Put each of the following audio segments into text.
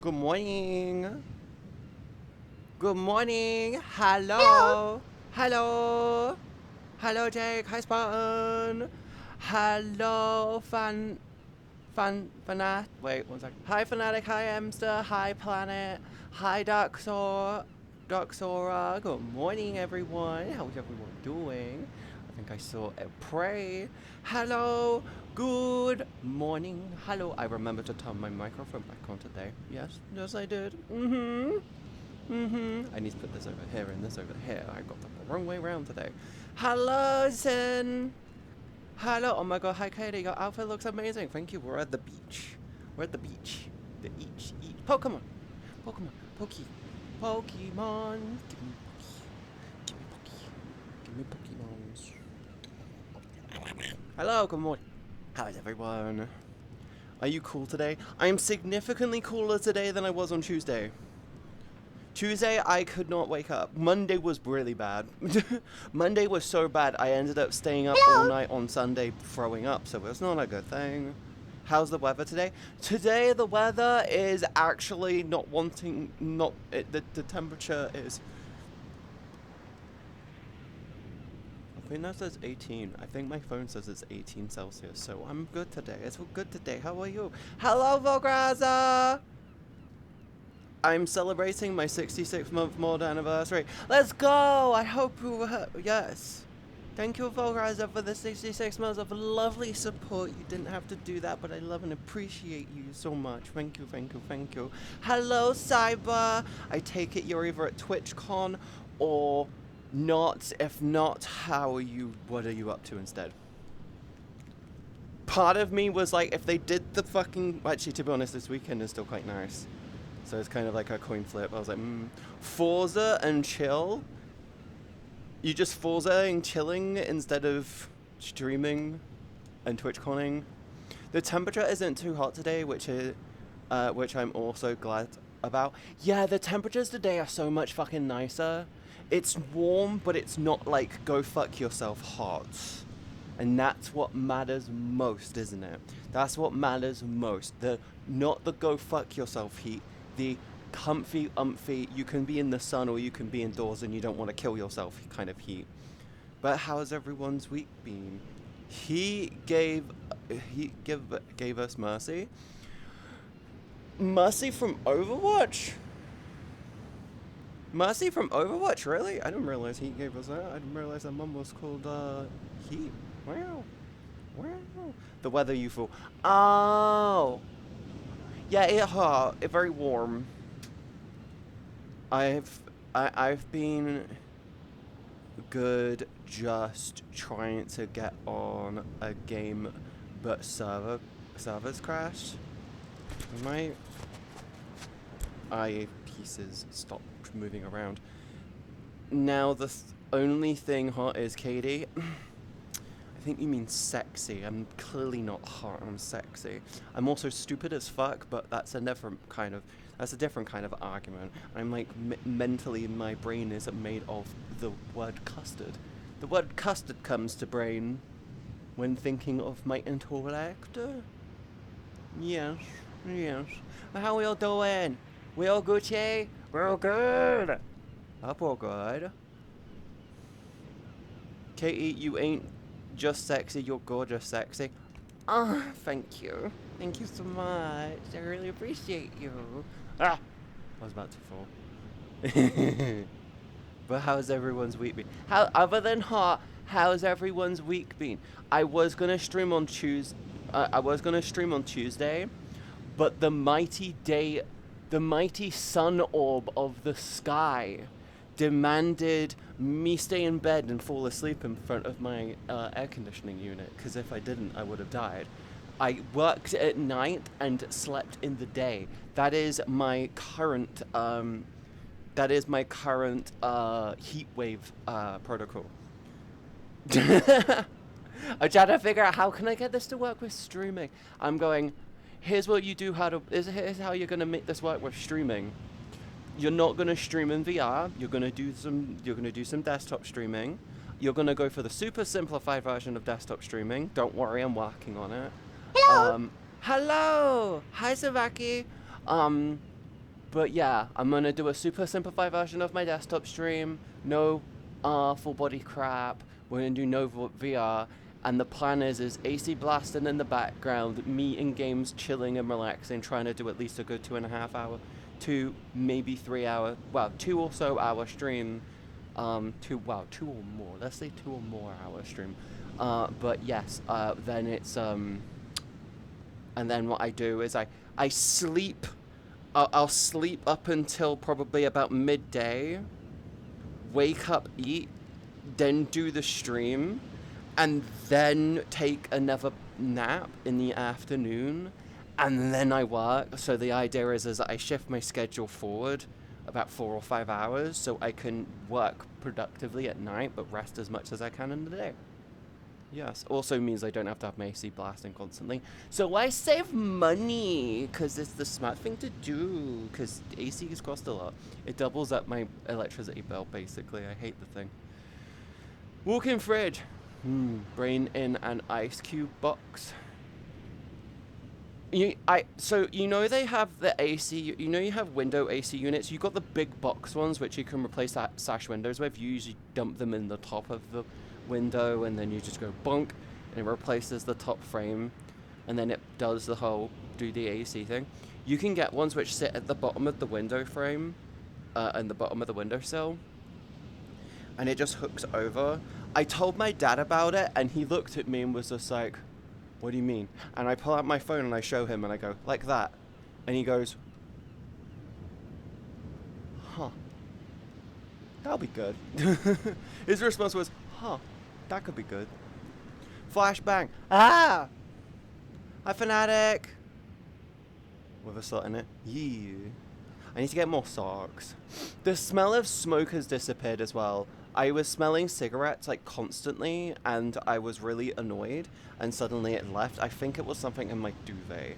Good morning. Good morning. Hello. Hello. Hello. Hello, Jake. Hi, Spartan. Hello, Fanat. Wait, one second. Hi, Fanatic. Hi, Emster. Hi, Planet. Hi, Dark Sora. Good morning, everyone. How's everyone doing? I think I saw a pray. Hello. Good morning. Hello. I remember to turn my microphone back on today. Yes, yes, I did. I need to put this over here and this over here. I got them the wrong way around today. Hello, Zen. Hello. Oh my god. Hi, Katie. Your outfit looks amazing. Thank you. We're at the beach. We're at the beach. The each. Pokemon. Pokemon. Pokemon. Give me Poke. Give me Poke. Give me Pokemons. Hello. Good morning. How is everyone? Are you cool today? I am significantly cooler today than I was on Tuesday. Tuesday, I could not wake up. Monday was really bad. Monday was so bad, I ended up staying up all Hello. night on Sunday throwing up, so it's not a good thing. How's the weather today? Today, the weather is actually not wanting, not, the temperature is, I think that says 18. I think my phone says it's 18 Celsius, so I'm good today. It's good today. How are you? Hello, Vograza! I'm celebrating my 66-month mod anniversary. Let's go! I hope you yes. Thank you, Volrizer, for the 66 months of lovely support. You didn't have to do that, but I love and appreciate you so much. Thank you, thank you, thank you. Hello, Cyber. I take it you're either at TwitchCon or not. If not, what are you up to instead? Part of me was like, if they did the fucking... Actually, to be honest, this weekend is still quite nice. So it's kind of like a coin flip. I was like, Forza and chill. You just Forza and chilling instead of streaming and TwitchConning. The temperature isn't too hot today, which I'm also glad about. Yeah, the temperatures today are so much fucking nicer. It's warm, but it's not like go fuck yourself hot. And that's what matters most, isn't it? That's what matters most. Not the go fuck yourself heat, the comfy umphy, you can be in the sun or you can be indoors and you don't want to kill yourself kind of heat. But how's everyone's week been? He gave us Mercy. Mercy from Overwatch? Mercy from Overwatch, really? I didn't realize he gave us that. I didn't realize that mum was called Heat. Wow. Wow. The weather you feel. Oh. Yeah, it's very warm. I've been good just trying to get on a game, but servers crashed. My eyepieces stopped moving around. Now the only thing hot is Katie. I think you mean sexy. I'm clearly not hot. I'm sexy. I'm also stupid as fuck, but that's a different kind of argument. I'm like mentally, my brain is made of the word custard. The word custard comes to brain when thinking of my intellect. Yes, yes. How we all doing? We all Gucci? We're all good. Up all good. Katie, you ain't just sexy, you're gorgeous sexy. Ah, thank you. Thank you so much. I really appreciate you. Ah! I was about to fall. But how's everyone's week been? Other than hot, how's everyone's week been? I was gonna stream on Tuesday, but the mighty sun orb of the sky demanded me stay in bed and fall asleep in front of my air conditioning unit, because if I didn't, I would have died. I worked at night and slept in the day. That is my current heatwave protocol. I'm trying to figure out how can I get this to work with streaming. I'm going, here's what you do, here's how you're gonna make this work with streaming. You're not gonna stream in VR. You're gonna do some desktop streaming. You're gonna go for the super simplified version of desktop streaming. Don't worry, I'm working on it. Hello. Hello. Hi, Savaki. But yeah, I'm gonna do a super simplified version of my desktop stream. No full body crap. We're gonna do no VR. And the plan is AC blasting in the background, me in games chilling and relaxing, trying to do at least a good 2.5 hour, 2, maybe 3 hour, well, 2 or so hour stream. 2 or more. Let's say 2 or more hour stream. But yes, then it's and then what I do is I sleep. I'll sleep up until probably about midday, wake up, eat, then do the stream, and then take another nap in the afternoon, and then I work. So the idea is I shift my schedule forward about 4 or 5 hours so I can work productively at night but rest as much as I can in the day. Yes, also means I don't have to have my AC blasting constantly. So I save money, because it's the smart thing to do, because ACs cost a lot. It doubles up my electricity bill, basically. I hate the thing. Walk-in fridge. Brain in an ice cube box. So you know they have the AC, you know you have window AC units, you got the big box ones which you can replace that sash windows with. You usually dump them in the top of the window and then you just go bonk and it replaces the top frame and then it does the whole do the AC thing. You can get ones which sit at the bottom of the window frame and the bottom of the windowsill and it just hooks over. I told my dad about it and he looked at me and was just like, what do you mean? And I pull out my phone and I show him and I go, like that. And he goes, huh, that'll be good. His response was, huh, that could be good. Flashbang. Ah! Hi, Fanatic. With a slut in it. Yeah. I need to get more socks. The smell of smoke has disappeared as well. I was smelling cigarettes like constantly and I was really annoyed and suddenly it left. I think it was something in my duvet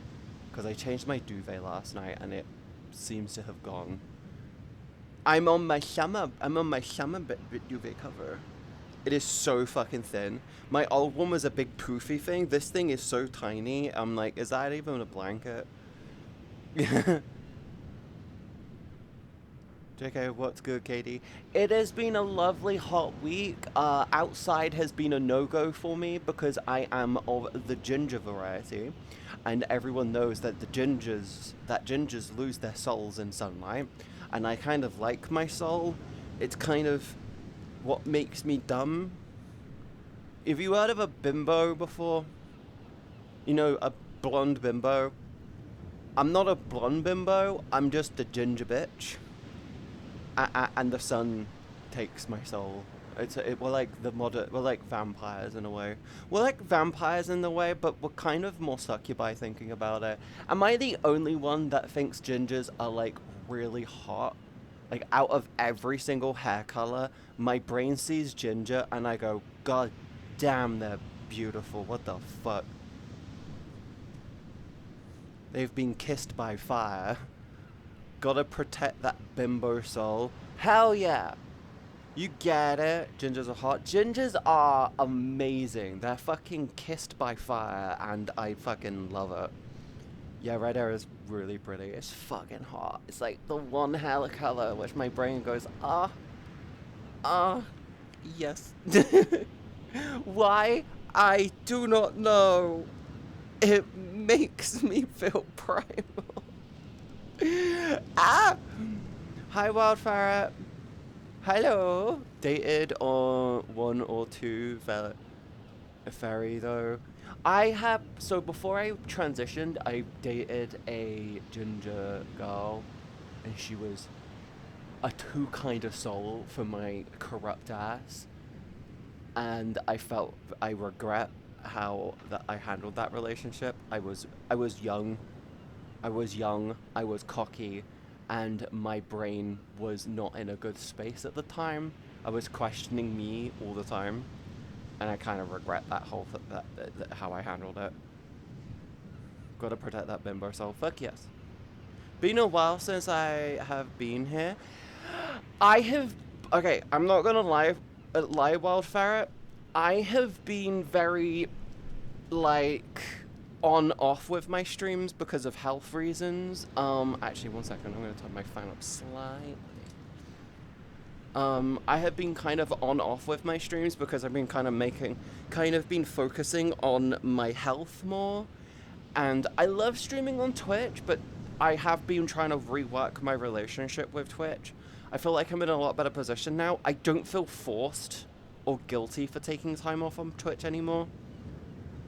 because I changed my duvet last night and it seems to have gone. I'm on my summer duvet cover. It is so fucking thin. My old one was a big poofy thing. This thing is so tiny. I'm like, is that even a blanket? JK, what's good, Katie? It has been a lovely hot week. Outside has been a no-go for me because I am of the ginger variety. And everyone knows that gingers lose their souls in sunlight. And I kind of like my soul. It's kind of what makes me dumb. Have you heard of a bimbo before? You know, a blonde bimbo? I'm not a blonde bimbo, I'm just a ginger bitch. And the sun takes my soul. We're like we're like vampires in a way. We're like vampires in a way, but we're kind of more succubi thinking about it. Am I the only one that thinks gingers are like really hot? Like out of every single hair color, my brain sees ginger and I go, God damn, they're beautiful. What the fuck? They've been kissed by fire. Gotta protect that bimbo soul. Hell yeah. You get it. Gingers are hot. Gingers are amazing. They're fucking kissed by fire and I fucking love it. Yeah, red hair is really pretty. It's fucking hot. It's like the one hair color which my brain goes, yes. Why? I do not know. It makes me feel primal. Ah! Hi, Wildfire. Hello. Dated on 1 or 2 fairy though. So before I transitioned, I dated a ginger girl, and she was a too kind of soul for my corrupt ass. And I regret how that I handled that relationship. I was young. I was cocky, and my brain was not in a good space at the time. I was questioning me all the time, and I kind of regret that whole how I handled it. Gotta protect that bimbo soul. Fuck yes. Been a while since I have been here. Okay, I'm not gonna lie, Wildfire. I have been very, like, on off with my streams because of health reasons. Actually, one second, I'm gonna turn my fan up slightly. I have been kind of on off with my streams because I've been kind of been focusing on my health more. And I love streaming on Twitch, but I have been trying to rework my relationship with Twitch. I feel like I'm in a lot better position now. I don't feel forced or guilty for taking time off on Twitch anymore.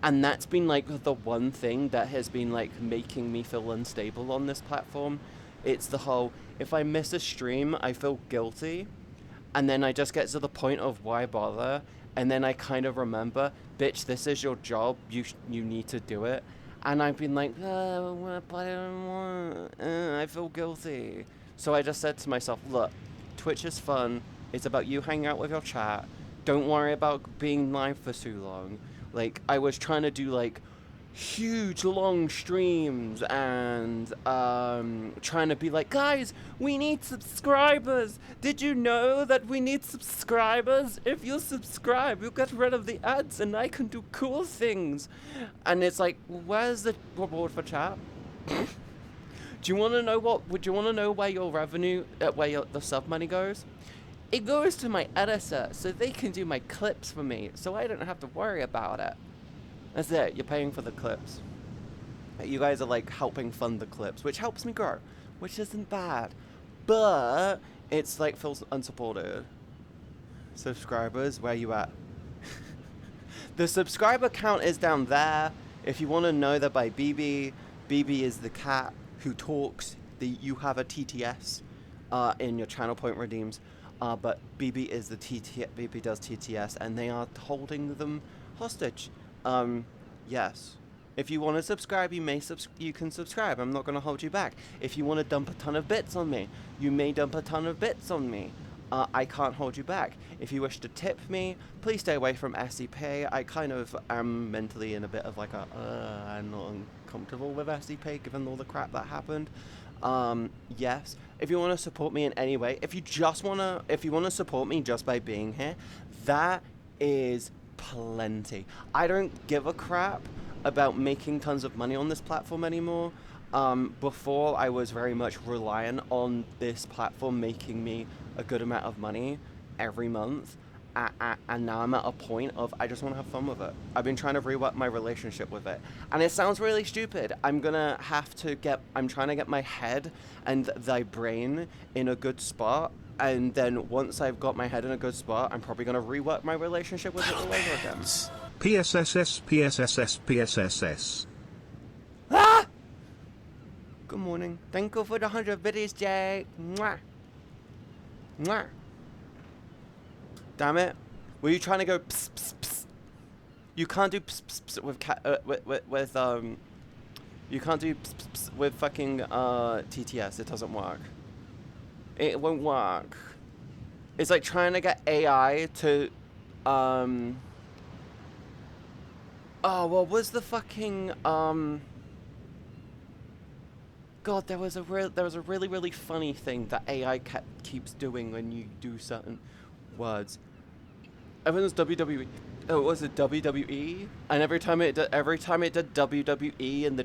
And that's been like the one thing that has been like making me feel unstable on this platform. It's the whole, if I miss a stream, I feel guilty. And then I just get to the point of why bother? And then I kind of remember, bitch, this is your job. You need to do it. And I've been like, but I don't want. I feel guilty. So I just said to myself, look, Twitch is fun. It's about you hanging out with your chat. Don't worry about being live for too long. Like, I was trying to do, like, huge, long streams and trying to be like, guys, we need subscribers. Did you know that we need subscribers? If you subscribe, you'll get rid of the ads and I can do cool things. And it's like, where's the reward for chat? Do you want to know would you want to know where your revenue, the sub money goes? It goes to my editor so they can do my clips for me so I don't have to worry about it. That's it, you're paying for the clips. You guys are like helping fund the clips, which helps me grow, which isn't bad. But it's like feels unsupported. Subscribers, where you at? The subscriber count is down there. If you want to know, that by BB. BB is the cat who talks. You have a TTS in your channel point redeems. But BB is the BB does TTS, and they are holding them hostage. Yes. If you want to subscribe, you can subscribe. I'm not going to hold you back. If you want to dump a ton of bits on me, you may dump a ton of bits on me. I can't hold you back. If you wish to tip me, please stay away from SCP. I kind of am mentally in a bit of like I'm not uncomfortable with SCP given all the crap that happened. Yes. If you want to support me in any way, if you want to support me just by being here, that is plenty. I don't give a crap about making tons of money on this platform anymore. Before, I was very much reliant on this platform making me a good amount of money every month. And now I'm at a point of I just want to have fun with it. I've been trying to rework my relationship with it. And it sounds really stupid. I'm trying to get my head and the brain in a good spot. And then once I've got my head in a good spot, I'm probably going to rework my relationship with it all over again. PSSS, PSSS, PSSS. Ah! Good morning. Thank you for the 100 biddies, Jay. Mwah. Mwah. Damn it. Were you trying to go pss, pss, pss? You can't do pss, pss, pss with you can't do pss, pss, pss with fucking TTS. It doesn't work. It won't work. It's like trying to get AI to oh, what was the fucking God, there was a really, really funny thing that AI keeps doing when you do certain words. Everyone's WWE. Oh, was it WWE? And every time it did WWE and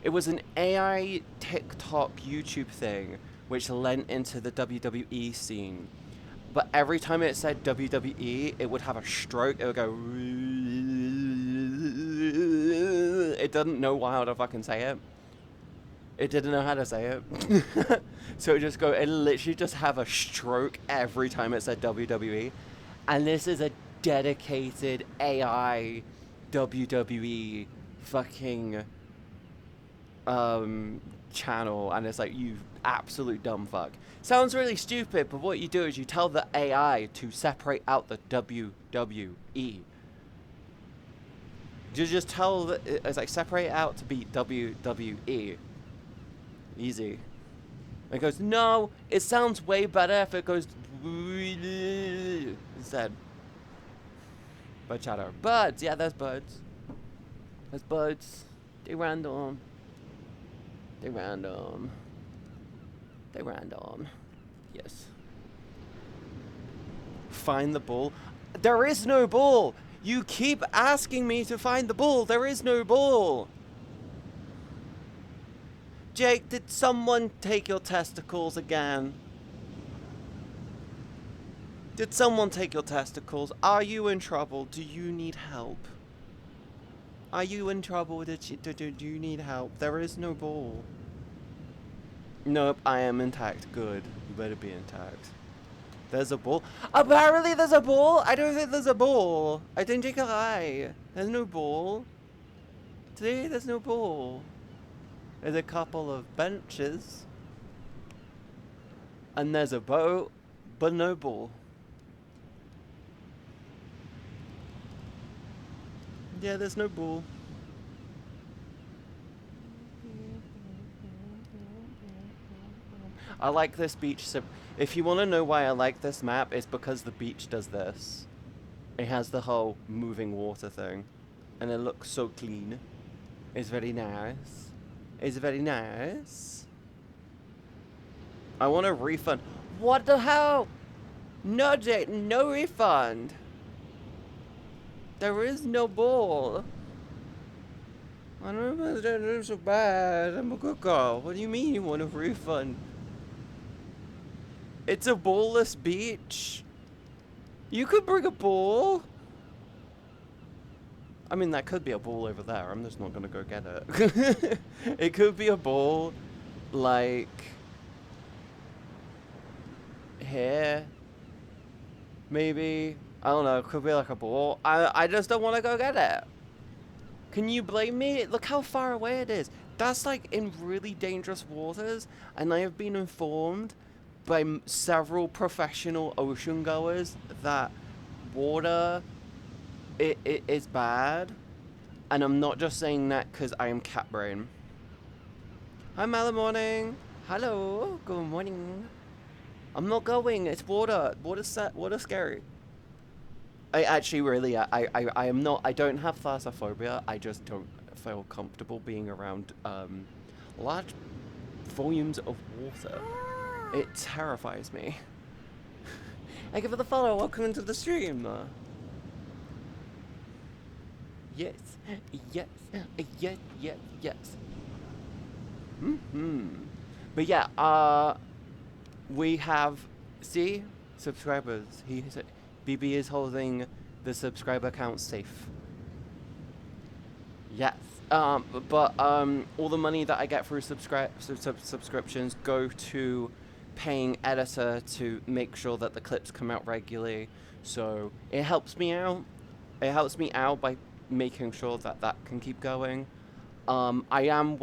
it was an AI TikTok YouTube thing which lent into the WWE scene. But every time it said WWE, it would have a stroke. It would go. It doesn't know how to fucking say it. It didn't know how to say it. So it literally just have a stroke every time it said WWE. And this is a dedicated AI WWE fucking channel. And it's like, you absolute dumb fuck. Sounds really stupid, but what you do is you tell the AI to separate out the WWE. You just tell it's like separate it out to be WWE. Easy. It goes, no, it sounds way better if it goes instead. Bird chatter. Birds, yeah, there's birds. There's birds. They random. They random. They random. Yes. Find the ball. There is no ball! You keep asking me to find the ball. There is no ball. Jake, did someone take your testicles again? Did someone take your testicles? Are you in trouble? Do you need help? Are you in trouble? Do you need help? There is no ball. Nope, I am intact. Good. You better be intact. There's a ball. Apparently there's a ball? I don't think there's a ball. I didn't take a lie. There's no ball. Today there's no ball. There's a couple of benches. And there's a boat, but no ball. Yeah, there's no ball. I like this beach. If you want to know why I like this map, it's because the beach does this. It has the whole moving water thing. And it looks so clean. It's very nice. It's very nice. I want a refund. What the hell? No, Jake, no refund. There is no ball. I don't know if it's so bad. I'm a good girl. What do you mean you want a refund? It's a ballless beach. You could bring a ball. I mean, that could be a ball over there. I'm just not gonna go get it. It could be a ball, like here. Maybe. I don't know. It could be like a ball. I just don't want to go get it. Can you blame me? Look how far away it is. That's like in really dangerous waters, and I have been informed by several professional ocean goers that water it is bad, and I'm not just saying that because I am cat brain. Hi, Mala Morning. Hello. Good morning. I'm not going. It's water. Water's scary. I actually really I am not. I don't have thalassophobia. I just don't feel comfortable being around large volumes of water. It terrifies me. Thank you for the follow. Welcome into the stream. Yes, yes, yes, yes, yes. But yeah, we have, see, subscribers. He said BB is holding the subscriber count safe. Yes. But all the money that I get through subscriptions go to paying editor to make sure that the clips come out regularly. So it helps me out. It helps me out by making sure that that can keep going. I am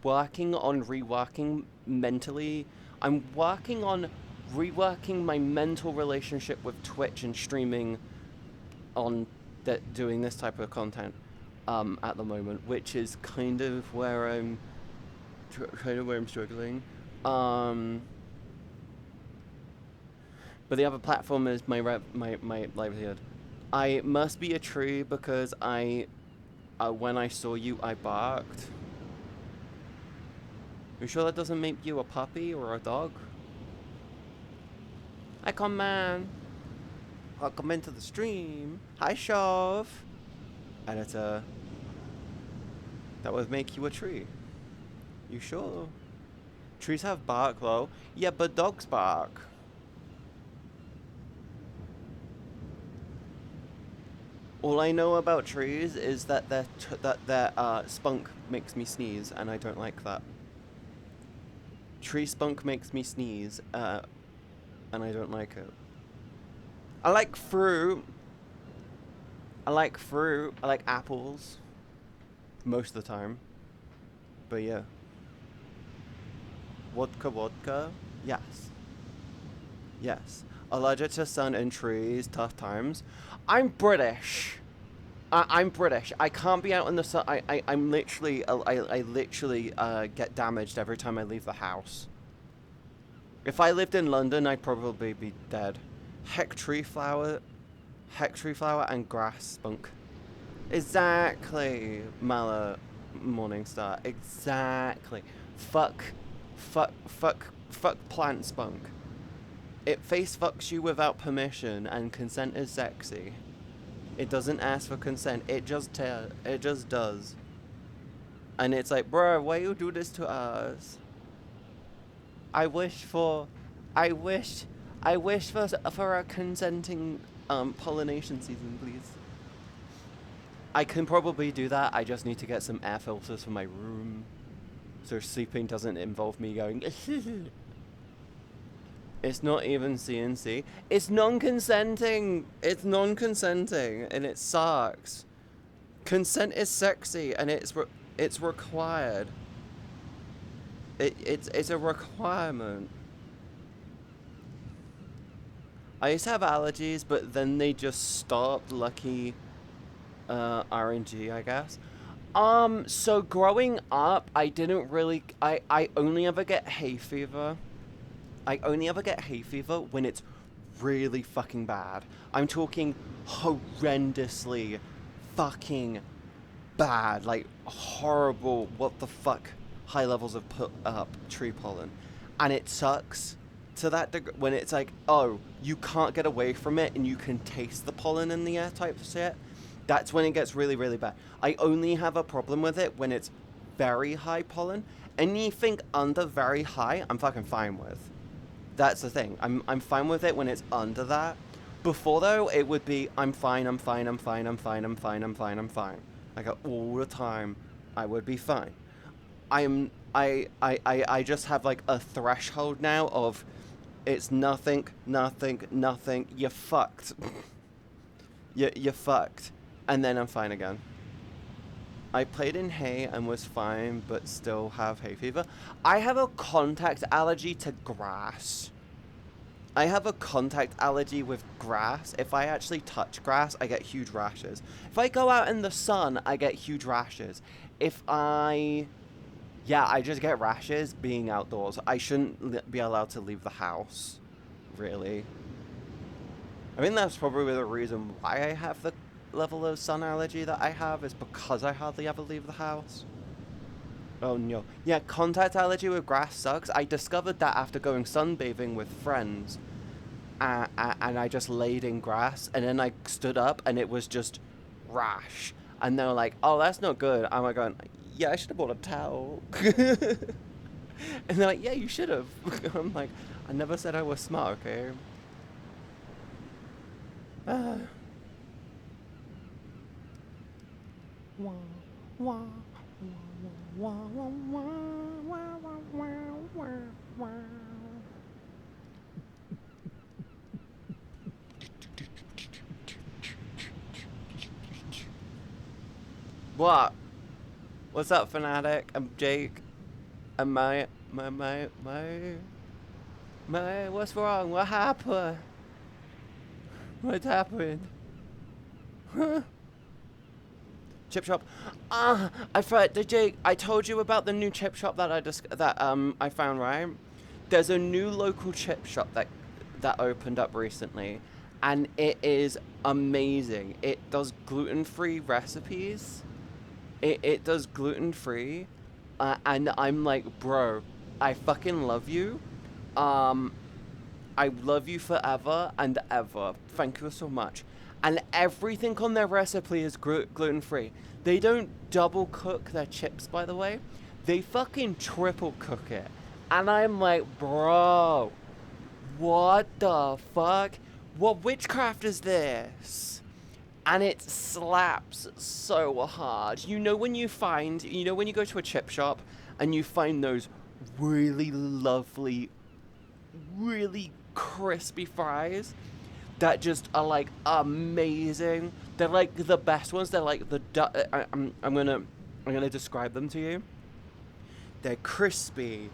working on reworking mentally. I'm working on reworking my mental relationship with Twitch and streaming on doing this type of content at the moment, which is kind of where I'm struggling. But the other platform is my livelihood. I must be a tree because when I saw you, I barked. You sure that doesn't make you a puppy or a dog? Hi, come man. Welcome into the stream. Hi, Shove. Editor. That would make you a tree. You sure? Trees have bark, though. Yeah, but dogs bark. All I know about trees is that their spunk makes me sneeze, and I don't like that. Tree spunk makes me sneeze, and I don't like it. I like fruit. I like apples. Most of the time. But yeah. Vodka? Yes. Yes. Allergic to sun and trees, tough times. I'm British. I'm British. I can't be out in the sun. I literally get damaged every time I leave the house. If I lived in London, I'd probably be dead. Heck tree flower and grass spunk. Exactly, Mala Morningstar. Exactly. Fuck plant spunk. It face fucks you without permission, and consent is sexy. It doesn't ask for consent. It just does. And it's like, bro, why you do this to us? I wish for a consenting pollination season, please. I can probably do that. I just need to get some air filters for my room, so sleeping doesn't involve me going. It's not even CNC. It's non-consenting. It's non-consenting, and it sucks. Consent is sexy, and it's required. It's a requirement. I used to have allergies, but then they just stopped. Lucky RNG, I guess. So growing up, I didn't really. I only ever get hay fever. I only ever get hay fever when it's really fucking bad. I'm talking horrendously fucking bad, like horrible, what the fuck, high levels of tree pollen. And it sucks to that degree when it's like, oh, you can't get away from it and you can taste the pollen in the air type of shit. That's when it gets really, really bad. I only have a problem with it when it's very high pollen. Anything under very high, I'm fucking fine with. That's the thing. I'm fine with it when it's under that. Before though, it would be I'm fine. Like all the time, I would be fine. I just have like a threshold now of it's nothing. You're fucked. You're fucked, and then I'm fine again. I played in hay and was fine, but still have hay fever. I have a contact allergy to grass. I have a contact allergy with grass. If I actually touch grass, I get huge rashes. If I go out in the sun, I get huge rashes. I just get rashes being outdoors. I shouldn't be allowed to leave the house, really. I mean, that's probably the reason why I have the level of sun allergy that I have, is because I hardly ever leave the house. Oh no. Yeah, contact allergy with grass sucks. I discovered that after going sunbathing with friends. And I just laid in grass, and then I stood up and it was just rash. And they were like, oh, that's not good. I'm like going, yeah, I should have bought a towel. And they're like, yeah, you should have. I'm like, I never said I was smart, okay? What? What's up, Fanatic? I'm Jake. And what's wrong? What happened? What happened? Huh? Chip shop. I thought, Jake, I told you about the new chip shop that I found, right? There's a new local chip shop that opened up recently, and it is amazing. It does gluten-free recipes. It does gluten-free, and I'm like, bro, I fucking love you. I love you forever and ever. Thank you so much. And everything on their recipe is gluten-free. They don't double cook their chips, by the way. They fucking triple cook it. And I'm like, bro, what the fuck? What witchcraft is this? And it slaps so hard. You know when you go to a chip shop and you find those really lovely, really crispy fries that just are like amazing. They're like the best ones. They're like I'm gonna describe them to you. They're crispy.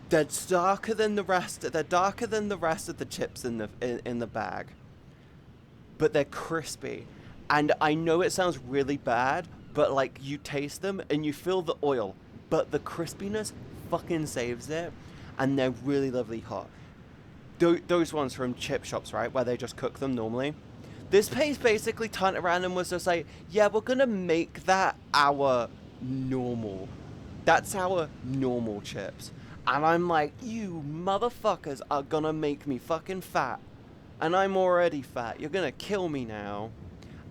They're darker than the rest. They're darker than the rest of the chips in the bag. But they're crispy. And I know it sounds really bad, but like you taste them and you feel the oil, but the crispiness fucking saves it. And they're really lovely hot. Those ones from chip shops, right, where they just cook them normally. This place basically turned around and was just like, yeah, we're gonna make that our normal. That's our normal chips. And I'm like, you motherfuckers are gonna make me fucking fat. And I'm already fat. You're gonna kill me now.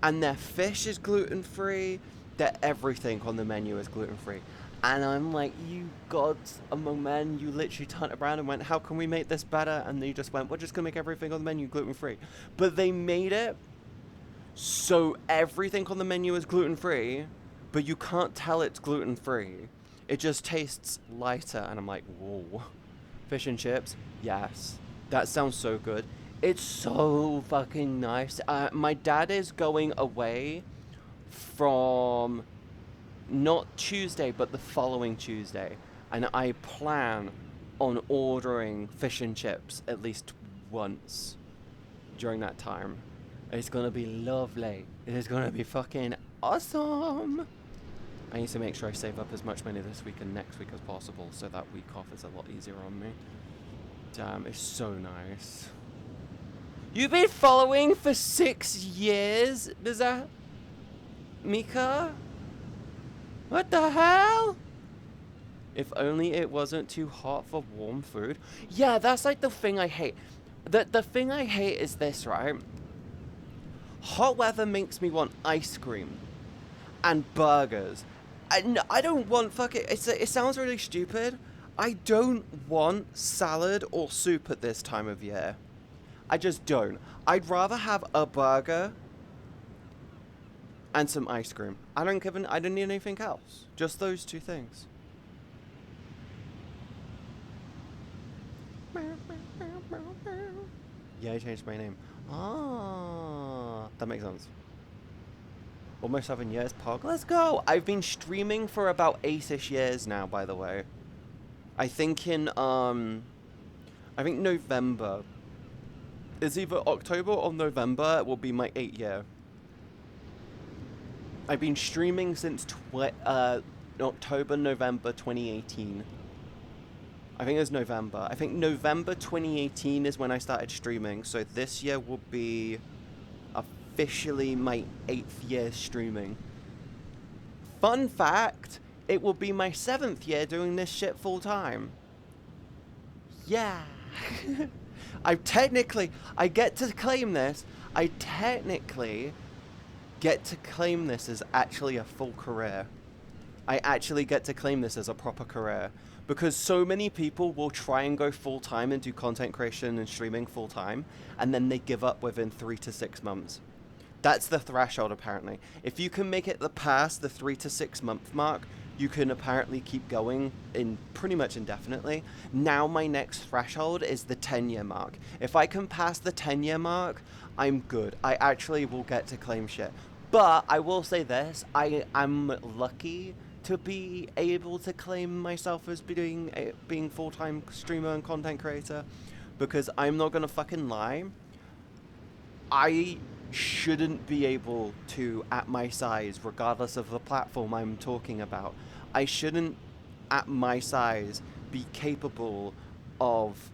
and their fish is gluten-free, their everything on the menu is gluten-free. And I'm like, you gods among men, you literally turned around and went, how can we make this better? And they just went, we're just gonna make everything on the menu gluten-free. But they made it so everything on the menu is gluten-free, but you can't tell it's gluten-free. It just tastes lighter, and I'm like, whoa. Fish and chips? Yes. That sounds so good. It's so fucking nice. My dad is going away from not Tuesday, but the following Tuesday. And I plan on ordering fish and chips at least once during that time. It's gonna be lovely. It is gonna be fucking awesome. I need to make sure I save up as much money this week and next week as possible, so that week off is a lot easier on me. Damn, it's so nice. You've been following for 6 years, is that Mika? What the hell? If only it wasn't too hot for warm food. Yeah, that's like the thing I hate. The thing I hate is this, right? Hot weather makes me want ice cream and burgers. I don't want fucking... It sounds really stupid. I don't want salad or soup at this time of year. I just don't. I'd rather have a burger and some ice cream. I don't need anything else. Just those two things. Yeah, I changed my name. Ah, that makes sense. Almost 7 years, Pog. Let's go! I've been streaming for about 8-ish years now, by the way. I think in, November. It's either October or November will be my 8th year. I've been streaming since October, November 2018. I think it was November. I think November 2018 is when I started streaming, so this year will be officially my 8th year streaming. Fun fact, it will be my 7th year doing this shit full time. Yeah. I get to claim this. I technically get to claim this as actually a full career. I actually get to claim this as a proper career. Because so many people will try and go full-time and do content creation and streaming full-time, and then they give up within 3 to 6 months. That's the threshold, apparently. If you can make it past the 3 to 6 month mark, you can apparently keep going in pretty much indefinitely. Now my next threshold is the 10-year mark. If I can pass the 10-year mark, I'm good. I actually will get to claim shit. But I will say this, I'm lucky to be able to claim myself as being full-time streamer and content creator, because I'm not gonna fucking lie, I shouldn't be able to, at my size, regardless of the platform I'm talking about, I shouldn't, at my size, be capable of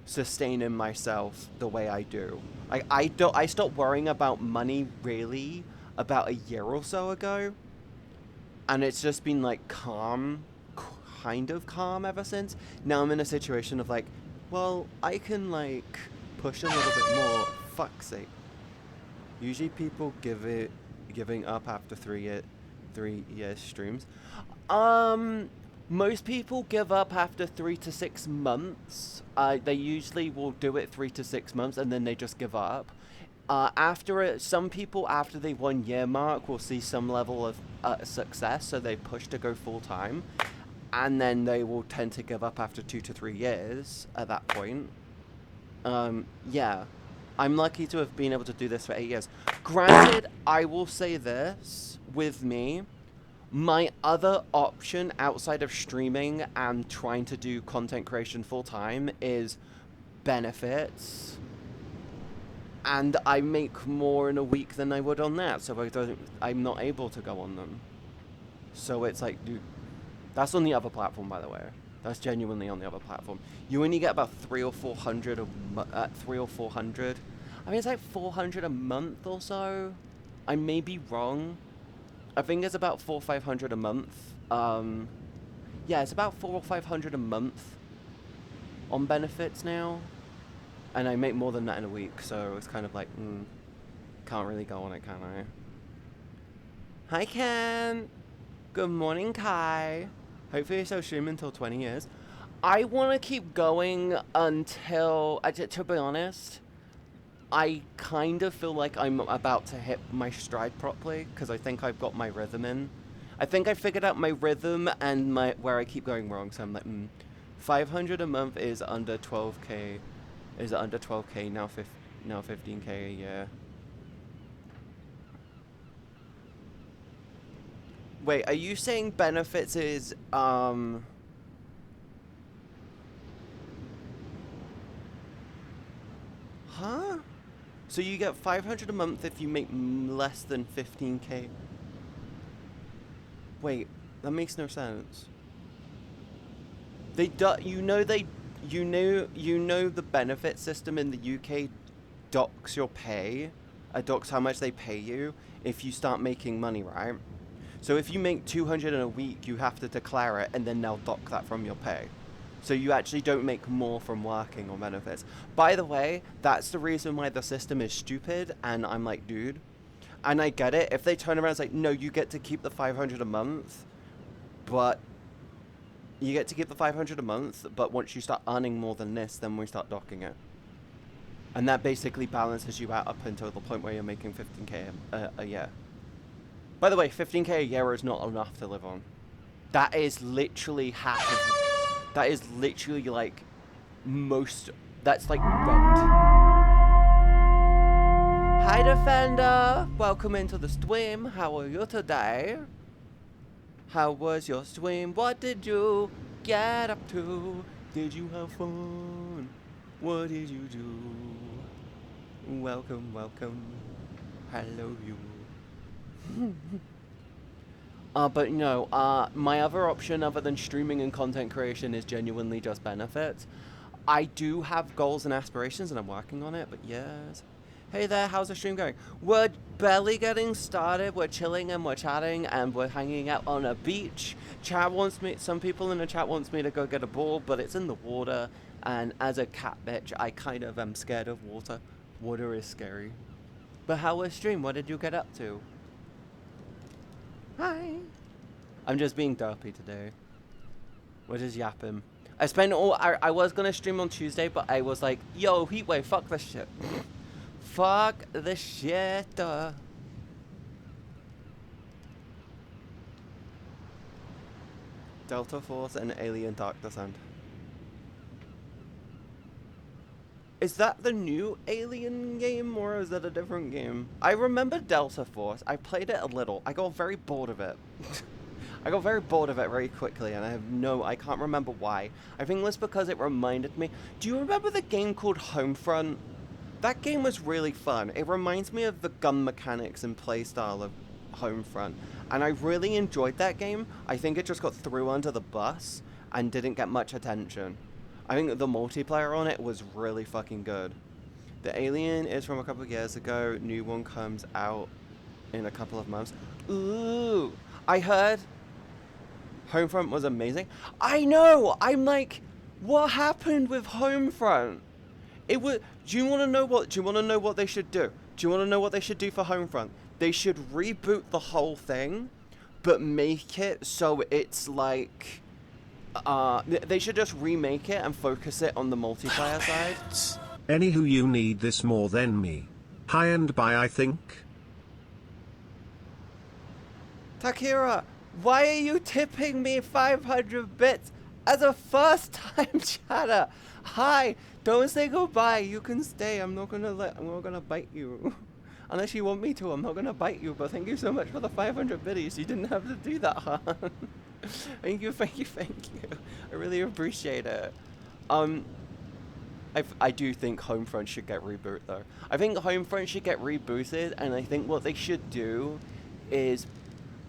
sustaining myself the way I do. I stopped worrying about money really about a year or so ago, and it's just been like calm, kind of calm ever since. Now I'm in a situation of like, well, I can like push a little bit more. Fuck's sake. Usually people giving up after 3 years streams. Most people give up after 3 to 6 months. They usually will do it 3 to 6 months and then they just give up. Some people after the 1 year mark will see some level of success, so they push to go full time, and then they will tend to give up after 2 to 3 years at that point. Yeah. I'm lucky to have been able to do this for 8 years. Granted, I will say this, with me, my other option outside of streaming and trying to do content creation full time is benefits. And I make more in a week than I would on that, so I'm not able to go on them. So it's like, dude, that's on the other platform, by the way. That's genuinely on the other platform. You only get about 300 or 400 300 or 400. I mean, it's like 400 a month or so. I may be wrong. I think it's about 400 or 500 a month. Yeah, it's about 400 or 500 a month on benefits now. And I make more than that in a week, so it's kind of like, can't really go on it, can I? Hi, Ken. Good morning, Kai. Hopefully you're still streaming until 20 years. I want to keep going until, to be honest, I kind of feel like I'm about to hit my stride properly because I think I've got my rhythm in. I think I figured out my rhythm and where I keep going wrong. So I'm like, 500 a month is under 12k. Is it under 12k now? Now 15k a year. Wait, are you saying benefits is Huh? So you get 500 a month if you make less than 15k. Wait, that makes no sense. You know the benefit system in the UK docks your pay, docks how much they pay you if you start making money, right? So if you make 200 in a week, you have to declare it and then they'll dock that from your pay. So you actually don't make more from working on benefits. By the way, that's the reason why the system is stupid, and I'm like, dude, and I get it. If they turn around and say, no, you get to keep the 500 a month, but you get to keep the 500 a month, but once you start earning more than this, then we start docking it. And that basically balances you out up until the point where you're making 15k a year. By the way, 15k a year is not enough to live on. That is literally half of... That is literally like most... That's like rent. Hi, Defender! Welcome into the stream. How are you today? How was your stream? What did you get up to? Did you have fun? What did you do? Welcome, welcome. Hello, you. But no, my other option other than streaming and content creation is genuinely just benefits. I do have goals and aspirations and I'm working on it, but yes. Hey there, how's the stream going? We're barely getting started, we're chilling and we're chatting and we're hanging out on a beach. Some people in the chat wants me to go get a ball, but it's in the water, and as a cat bitch, I kind of am scared of water. Water is scary. But how was stream? What did you get up to? Hi. I'm just being derpy today. We're just yapping. I was gonna stream on Tuesday, but I was like, yo, Heatwave, fuck this shit. Fuck the shit. Delta Force and Alien Dark Descent. Is that the new Alien game, or is that a different game? I remember Delta Force. I played it a little. I got very bored of it. I got very bored of it very quickly, and I can't remember why. I think it was because it reminded me... Do you remember the game called Homefront? That game was really fun. It reminds me of the gun mechanics and playstyle of Homefront, and I really enjoyed that game. I think it just got thrown under the bus and didn't get much attention. I think the multiplayer on it was really fucking good. The Alien is from a couple of years ago. New one comes out in a couple of months. Ooh, I heard Homefront was amazing. I know. I'm like, what happened with Homefront? It was. Do you want to know what? Do you want to know what they should do? Do you want to know what they should do for Homefront? They should reboot the whole thing, but make it so it's like. They should just remake it and focus it on the multiplayer side. Anywho, you need this more than me. High and by, I think. Takira, why are you tipping me 500 bits as a first time chatter? Hi, don't say goodbye. You can stay. I'm not gonna bite you. Unless you want me to, I'm not gonna bite you, but thank you so much for the 500 biddies. You didn't have to do that, huh? Thank you. I really appreciate it. I do think Homefront should get rebooted, though. I think Homefront should get rebooted, and I think what they should do is...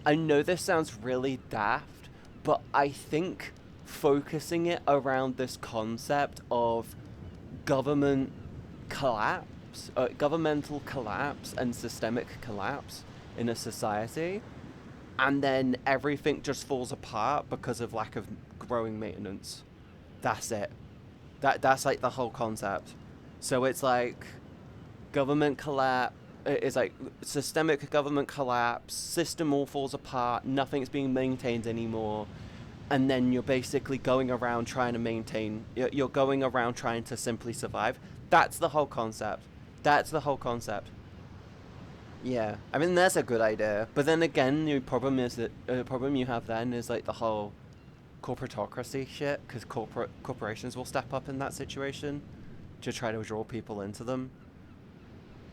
I know this sounds really daft, but I think focusing it around this concept of governmental collapse and systemic collapse in a society, and then everything just falls apart because of lack of growing maintenance. That's it. That's like the whole concept. So it's like government collapse, it's like systemic government collapse, system all falls apart, nothing's being maintained anymore, and then you're basically going around trying to maintain. You're going around trying to simply survive. That's the whole concept. That's the whole concept. Yeah, I mean that's a good idea, but then again, the problem is that the problem you have then is like the whole corporatocracy shit, because corporations will step up in that situation to try to draw people into them.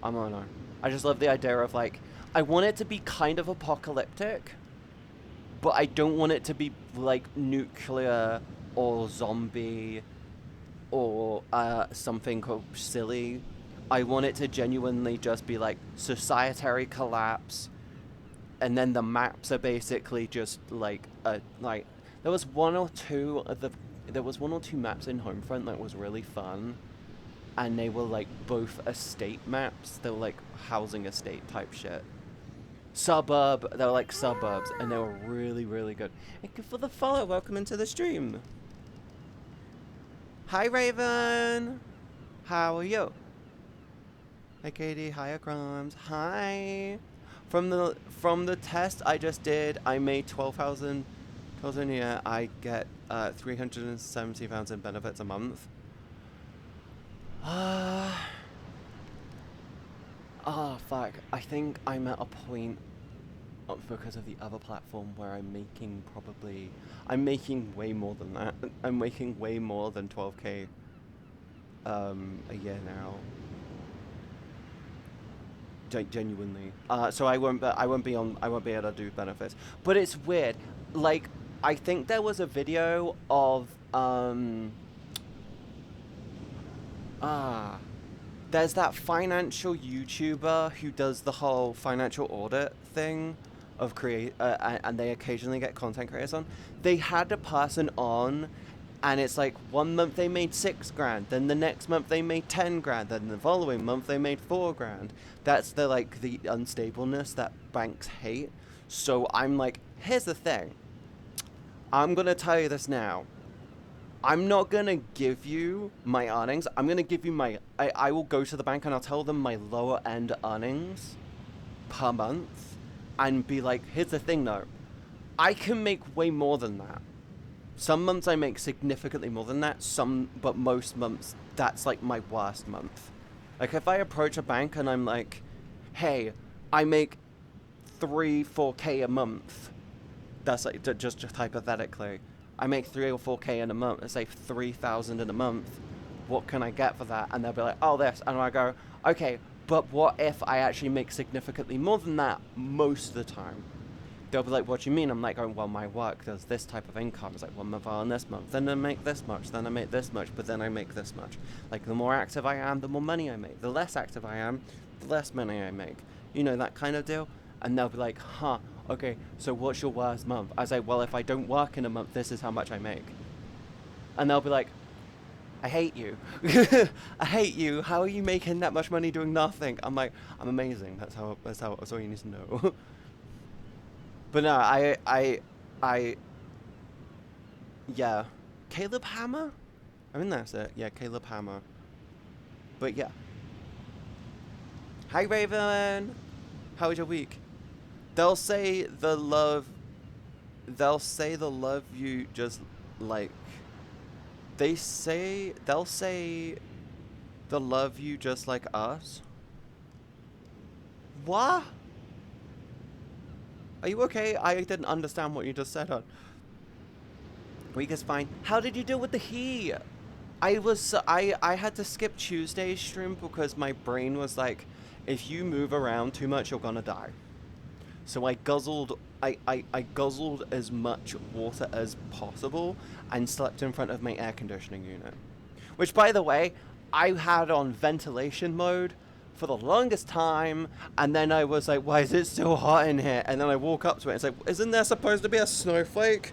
I don't know. I just love the idea of like, I want it to be kind of apocalyptic, but I don't want it to be like nuclear or zombie or something silly. I want it to genuinely just be like societary collapse, and then the maps are basically just like there was one or two maps in Homefront that was really fun, and they were like both estate maps. They were like housing estate type shit. They were like suburbs, and they were really, really good. Thank you for the follow. Welcome into the stream. Hi, Raven. How are you? Hi, Katie. Hi, Grimes. Hi. From the test I just did, I made 12,000 a year. I get 370,000 benefits a month. Oh, fuck. I think I'm at a point because of the other platform where I'm making way more than that. I'm making way more than 12k a year now. Genuinely. So I won't be able to do benefits. But it's weird. Like, I think there was a video of there's that financial YouTuber who does the whole financial audit thing of and they occasionally get content creators on. They had a person on, and it's like 1 month they made 6 grand, then the next month they made 10 grand, then the following month they made 4 grand. That's the unstableness that banks hate. So I'm like, here's the thing. I'm gonna tell you this now. I'm not gonna give you my earnings. I'm gonna give you I will go to the bank and I'll tell them my lower end earnings per month, and be like, here's the thing though. I can make way more than that. Some months I make significantly more than that, but most months that's like my worst month. Like if I approach a bank and I'm like, hey, I make 3-4k a month. That's like just hypothetically. I make 3 or 4k in a month. Let's say 3,000 in a month. What can I get for that? And they'll be like, oh, this. And I go, okay, but what if I actually make significantly more than that most of the time? They'll be like, what do you mean? I'm like, oh, well, my work does this type of income. It's like 1 month I earn this month, then I make this much, then I make this much, but then I make this much. Like, the more active I am, the more money I make. The less active I am, the less money I make. You know, that kind of deal. And they'll be like, huh, okay, so what's your worst month? I say, well, if I don't work in a month, this is how much I make. And they'll be like, I hate you. I hate you. How are you making that much money doing nothing? I'm like, I'm amazing. That's all you need to know. But no, yeah. Caleb Hammer? I mean, that's it. Yeah, Caleb Hammer. But yeah. Hi, Raven. How was your week? They'll say the love you just like. They'll say the love you just like us. What? Are you okay? I didn't understand what you just said. Week is fine. How did you deal with the heat? I had to skip Tuesday's stream because my brain was like, if you move around too much, you're gonna die. So I guzzled as much water as possible and slept in front of my air conditioning unit. Which, by the way, I had on ventilation mode for the longest time, and then I was like, why is it so hot in here? And then I walk up to it and it's like, isn't there supposed to be a snowflake?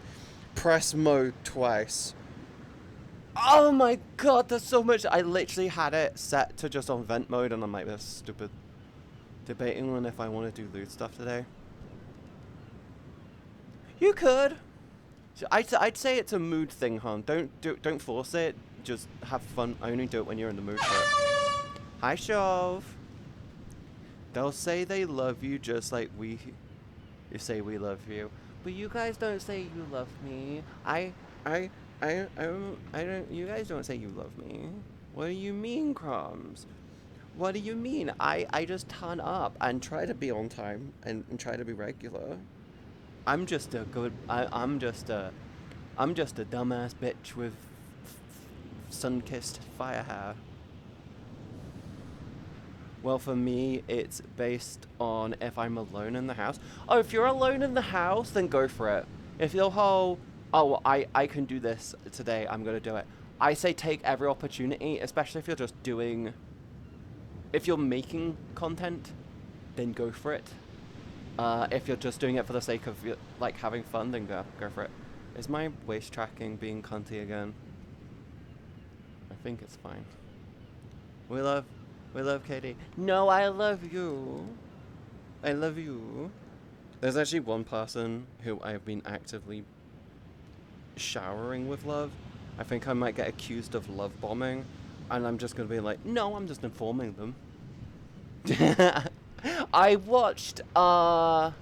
Press mode twice. Oh my god, there's so much. I literally had it set to just on vent mode, and I'm like, this stupid. Debating on if I want to do loot stuff today. You could. I'd say it's a mood thing, hon. Don't force it. Just have fun. I only do it when you're in the mood for it. Hi, Shove. They'll say they love you just like we say we love you. But you guys don't say you love me. I, I don't, you guys don't say you love me. What do you mean, Crumbs? What do you mean? I just turn up and try to be on time and try to be regular. I'm just a good, I'm just a dumbass bitch with sun-kissed fire hair. Well, for me, it's based on if I'm alone in the house. Oh, if you're alone in the house, then go for it. If you're whole, oh, I can do this today, I'm going to do it. I say take every opportunity, especially if you're just doing, if you're making content, then go for it. If you're just doing it for the sake of, like, having fun, then go for it. Is my waist tracking being cunty again? I think it's fine. We love Katie. No, I love you. I love you. There's actually one person who I've been actively showering with love. I think I might get accused of love bombing, and I'm just gonna be like, no, I'm just informing them. I watched, was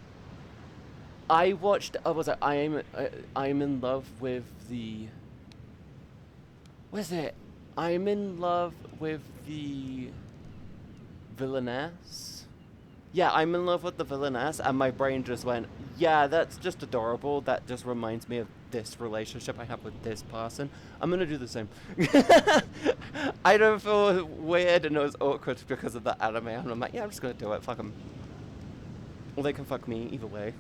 it I'm in love with the, was it? I'm in love with the villainess? Yeah, I'm in love with the villainess, and my brain just went, yeah, that's just adorable. That just reminds me of this relationship I have with this person. I'm gonna do the same. I don't feel weird and it was awkward because of the anime, and I'm like, yeah, I'm just gonna do it. Fuck them. Or they can fuck me, either way.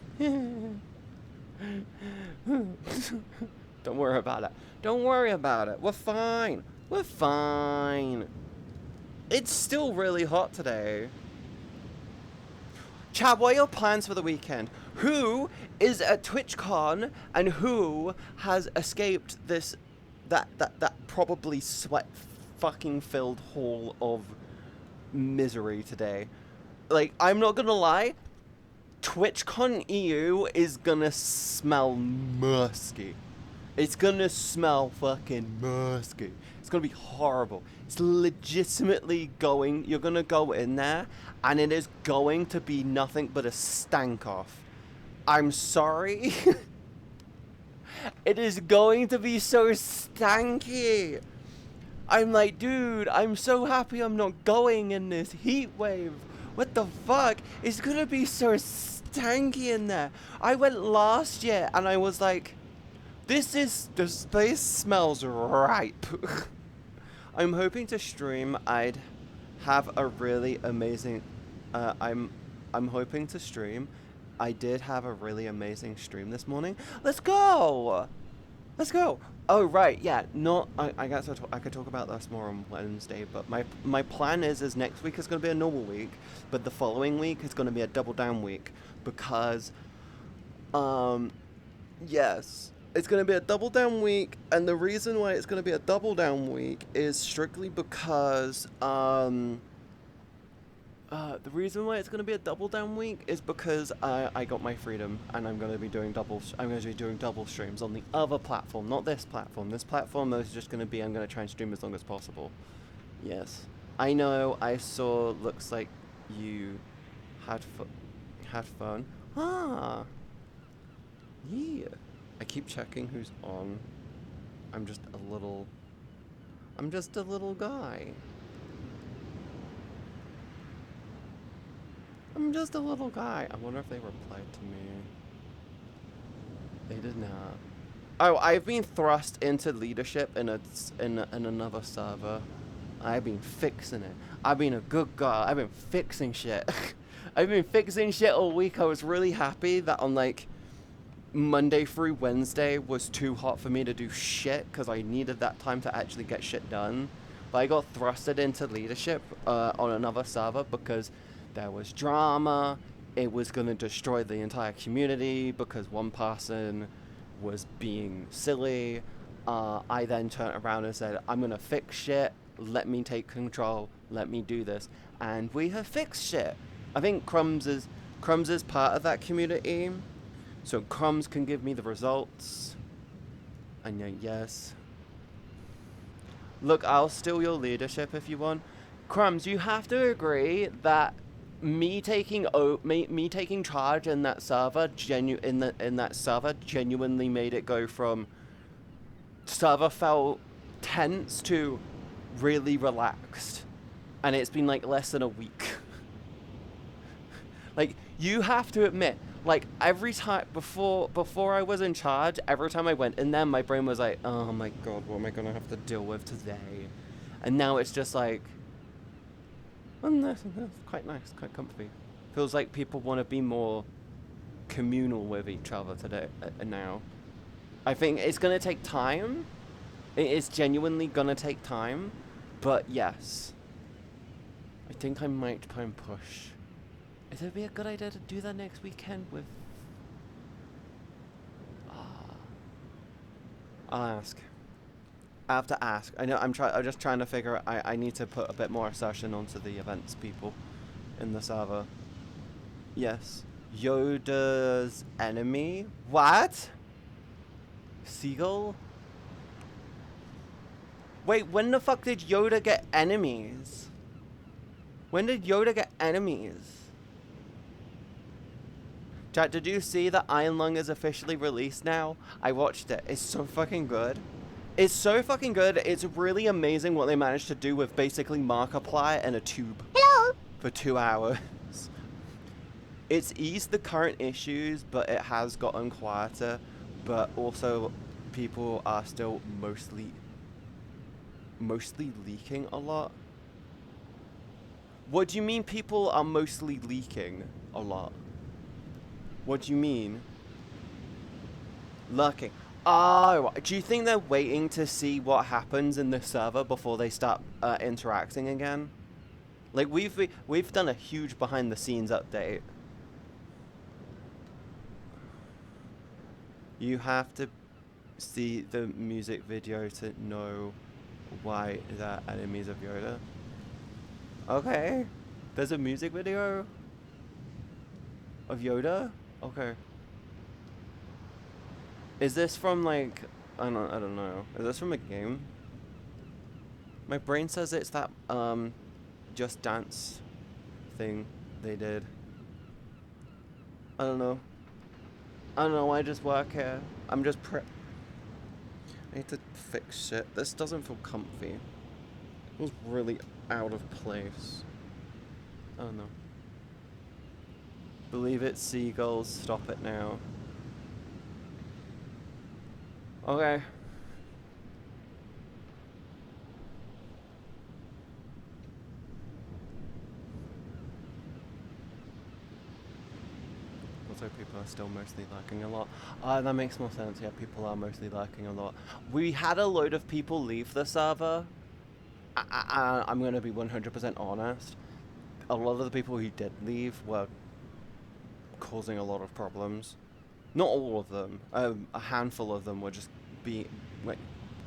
Don't worry about it. Don't worry about it. We're fine. We're fine. It's still really hot today. Chad, what are your plans for the weekend? Who is at TwitchCon and who has escaped this, that probably sweat fucking filled hall of misery today? Like, I'm not gonna lie, TwitchCon EU is gonna smell musky. It's gonna smell fucking musky. It's gonna be horrible. It's legitimately going, you're gonna go in there and it is going to be nothing but a stank off. I'm sorry. It is going to be so stanky. I'm like, dude, I'm so happy I'm not going in this heat wave. What the fuck? It's gonna be so stanky in there. I went last year and I was like, this place smells ripe. I'm hoping to stream. I'd have a really amazing, I'm hoping to stream. I did have a really amazing stream this morning. Let's go! Let's go! Oh, right, yeah, I guess I could talk about this more on Wednesday, but my plan is next week is going to be a normal week, but the following week is going to be a double down week, because, yes, it's going to be a double down week, and the reason why it's going to be a double down week is strictly because, the reason why it's going to be a double down week is because I got my freedom, and I'm going to be doing double streams on the other platform, not this platform. This platform is just going to be, I'm going to try and stream as long as possible. Yes. I know, I saw, looks like you had fun. Ah. Yeah. I keep checking who's on. I'm just a little guy. I'm just a little guy. I wonder if they replied to me. They did not. Oh, I've been thrust into leadership in another server. I've been fixing it. I've been a good guy. I've been fixing shit. I've been fixing shit all week. I was really happy that on like Monday through Wednesday was too hot for me to do shit because I needed that time to actually get shit done. But I got thrusted into leadership on another server because there was drama. It was going to destroy the entire community because one person was being silly. I then turned around and said, I'm going to fix shit. Let me take control. Let me do this. And we have fixed shit. I think Crumbs is part of that community. So Crumbs can give me the results. And yes. Look, I'll steal your leadership if you want. Crumbs, you have to agree that me taking me taking charge in that server genuinely made it go from server felt tense to really relaxed, and it's been like less than a week. Like, you have to admit, like, every time before I was in charge, every time I went in there, my brain was like, oh my god, what am I gonna have to deal with today? And now it's just like, well, that's quite nice, quite comfy. Feels like people want to be more communal with each other today now. I think it's gonna take time. It is genuinely gonna take time, but yes, I think I might try and push. Is it be a good idea to do that next weekend with? I'll ask. I have to ask. I know I'm just trying to figure. I need to put a bit more assertion onto the events people in the server. Yes. Yoda's enemy. What? Seagull? Wait, when the fuck did Yoda get enemies? When did Yoda get enemies? Chat, did you see that Iron Lung is officially released now? I watched it. It's so fucking good. It's so fucking good. It's really amazing what they managed to do with basically Markiplier and a tube. Hello! For 2 hours. It's eased the current issues, but it has gotten quieter. But also, people are still mostly leaking a lot. What do you mean people are mostly leaking a lot? What do you mean? Lurking. Oh, do you think they're waiting to see what happens in the server before they start interacting again? Like, we've done a huge behind the scenes update. You have to see the music video to know why they're enemies of Yoda. Okay. There's a music video of Yoda? Okay. Is this from like I don't know. Is this from a game? My brain says it's that Just Dance thing they did. I don't know. I just work here. I'm just I need to fix shit. This doesn't feel comfy. It feels really out of place. I don't know. Believe it, seagulls. Stop it now. Okay. Also, people are still mostly lurking a lot. That makes more sense. Yeah, people are mostly lurking a lot. We had a load of people leave the server. I'm going to be 100% honest. A lot of the people who did leave were causing a lot of problems. Not all of them. A handful of them were just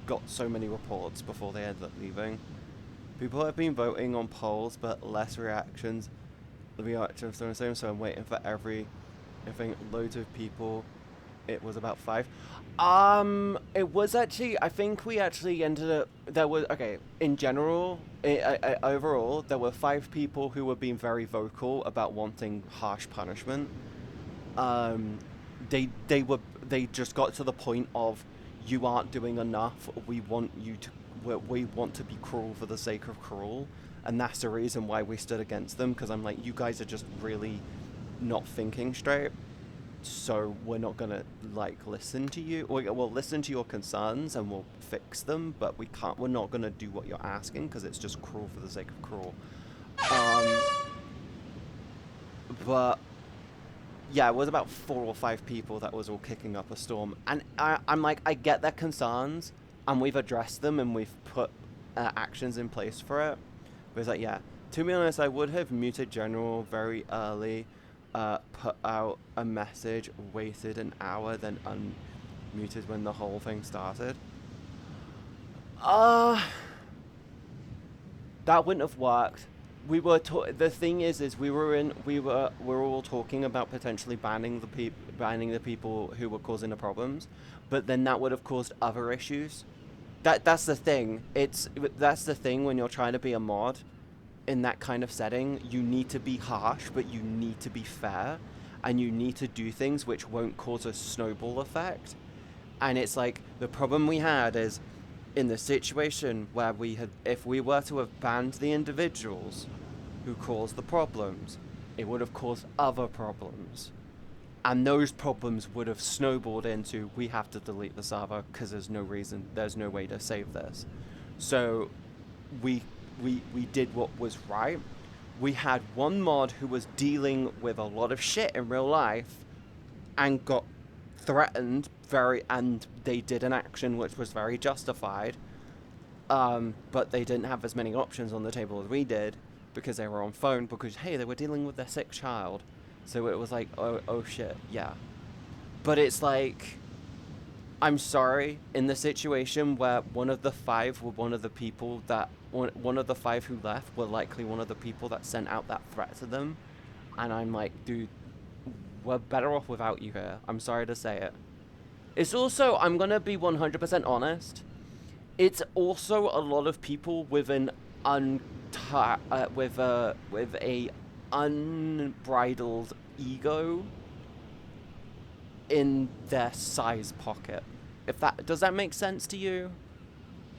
got so many reports before they ended up leaving. People have been voting on polls, but less reactions. The reactions are the same, so I'm waiting for I think loads of people. It was about 5. It was actually, I think we actually ended up, in general, overall, there were 5 people who were being very vocal about wanting harsh punishment. They just got to the point of, you aren't doing enough, we want to be cruel for the sake of cruel, and that's the reason why we stood against them, because I'm like, you guys are just really not thinking straight. So we're not gonna listen to you. We'll listen to your concerns and we'll fix them, but we're not gonna do what you're asking because it's just cruel for the sake of cruel. But yeah, it was about 4 or 5 people that was all kicking up a storm, and I'm like, I get their concerns, and we've addressed them and we've put actions in place for it. But it's like, yeah, to be honest, I would have muted General very early. Put out a message, waited an hour, then unmuted when the whole thing started. That wouldn't have worked. We were the thing is we were all talking about potentially banning the people who were causing the problems, but then that would have caused other issues. That's the thing. That's the thing when you're trying to be a mod. in that kind of setting, you need to be harsh, but you need to be fair, and you need to do things which won't cause a snowball effect. And it's like, the problem we had is, in the situation where if we were to have banned the individuals who caused the problems, it would have caused other problems. And those problems would have snowballed into, we have to delete the server because there's no way to save this. So we did what was right. We had one mod who was dealing with a lot of shit in real life and got threatened and they did an action which was very justified, but they didn't have as many options on the table as we did because they were on phone, because hey, they were dealing with their sick child. So it was like, oh shit, yeah. But it's like, I'm sorry, in the situation where one of the five were one of the people that one of the five who left were likely one of the people that sent out that threat to them, and I'm like, dude, we're better off without you here. I'm sorry to say it. It's also, I'm gonna be 100% honest, it's also a lot of people with an with a unbridled ego in their size pocket. Does that make sense to you?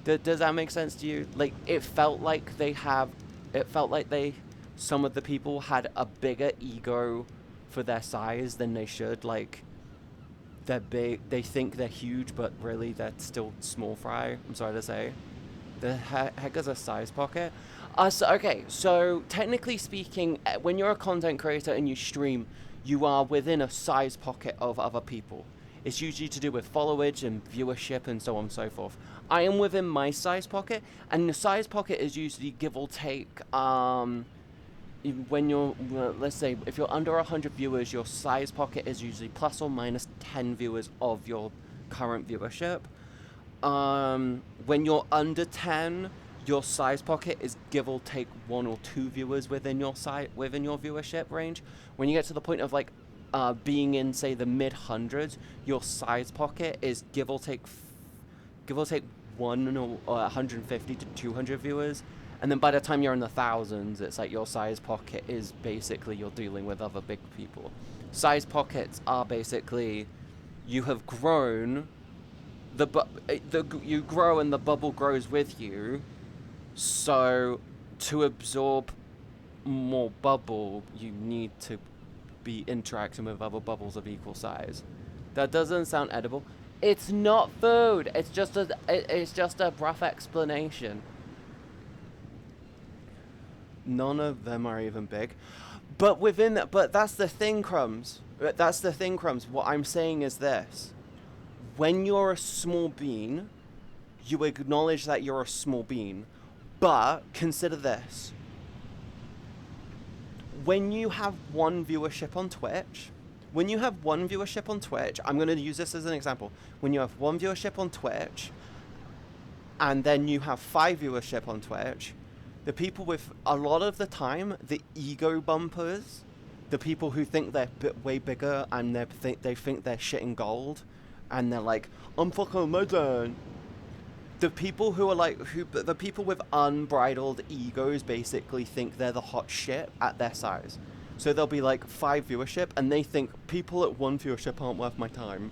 Does that make sense to you? Like, it felt like some of the people had a bigger ego for their size than they should. Like, they're big, they think they're huge, but really they're still small fry. I'm sorry to say. The heck is a size pocket? So technically speaking, when you're a content creator and you stream, you are within a size pocket of other people. It's usually to do with followage and viewership and so on and so forth. I am within my size pocket, and the size pocket is usually give or take, when you're, let's say, if you're under 100 viewers, your size pocket is usually plus or minus 10 viewers of your current viewership. When you're under 10, your size pocket is give or take 1 or 2 viewers within your viewership range. When you get to the point of like being in, say, the mid hundreds, your size pocket is give or take 150 to 200 viewers. And then by the time you're in the thousands, it's like your size pocket is basically you're dealing with other big people. Size pockets are basically, you have grown, you grow and the bubble grows with you. So to absorb more bubble, you need to be interacting with other bubbles of equal size. That doesn't sound edible. It's not food. It's just a rough explanation. None of them are even big. But that's the thing, Crumbs. That's the thing, Crumbs. What I'm saying is this. When you're a small bean, you acknowledge that you're a small bean. But consider this. When you have one viewership on Twitch, I'm going to use this as an example. When you have one viewership on Twitch, and then you have 5 viewership on Twitch, the people with, a lot of the time, the ego bumpers, the people who think they're way bigger and they think they're shit in gold, and they're like, I'm fucking amazing. The people who are like, the people with unbridled egos basically think they're the hot shit at their size. So they'll be like 5 viewership, and they think people at 1 viewership aren't worth my time.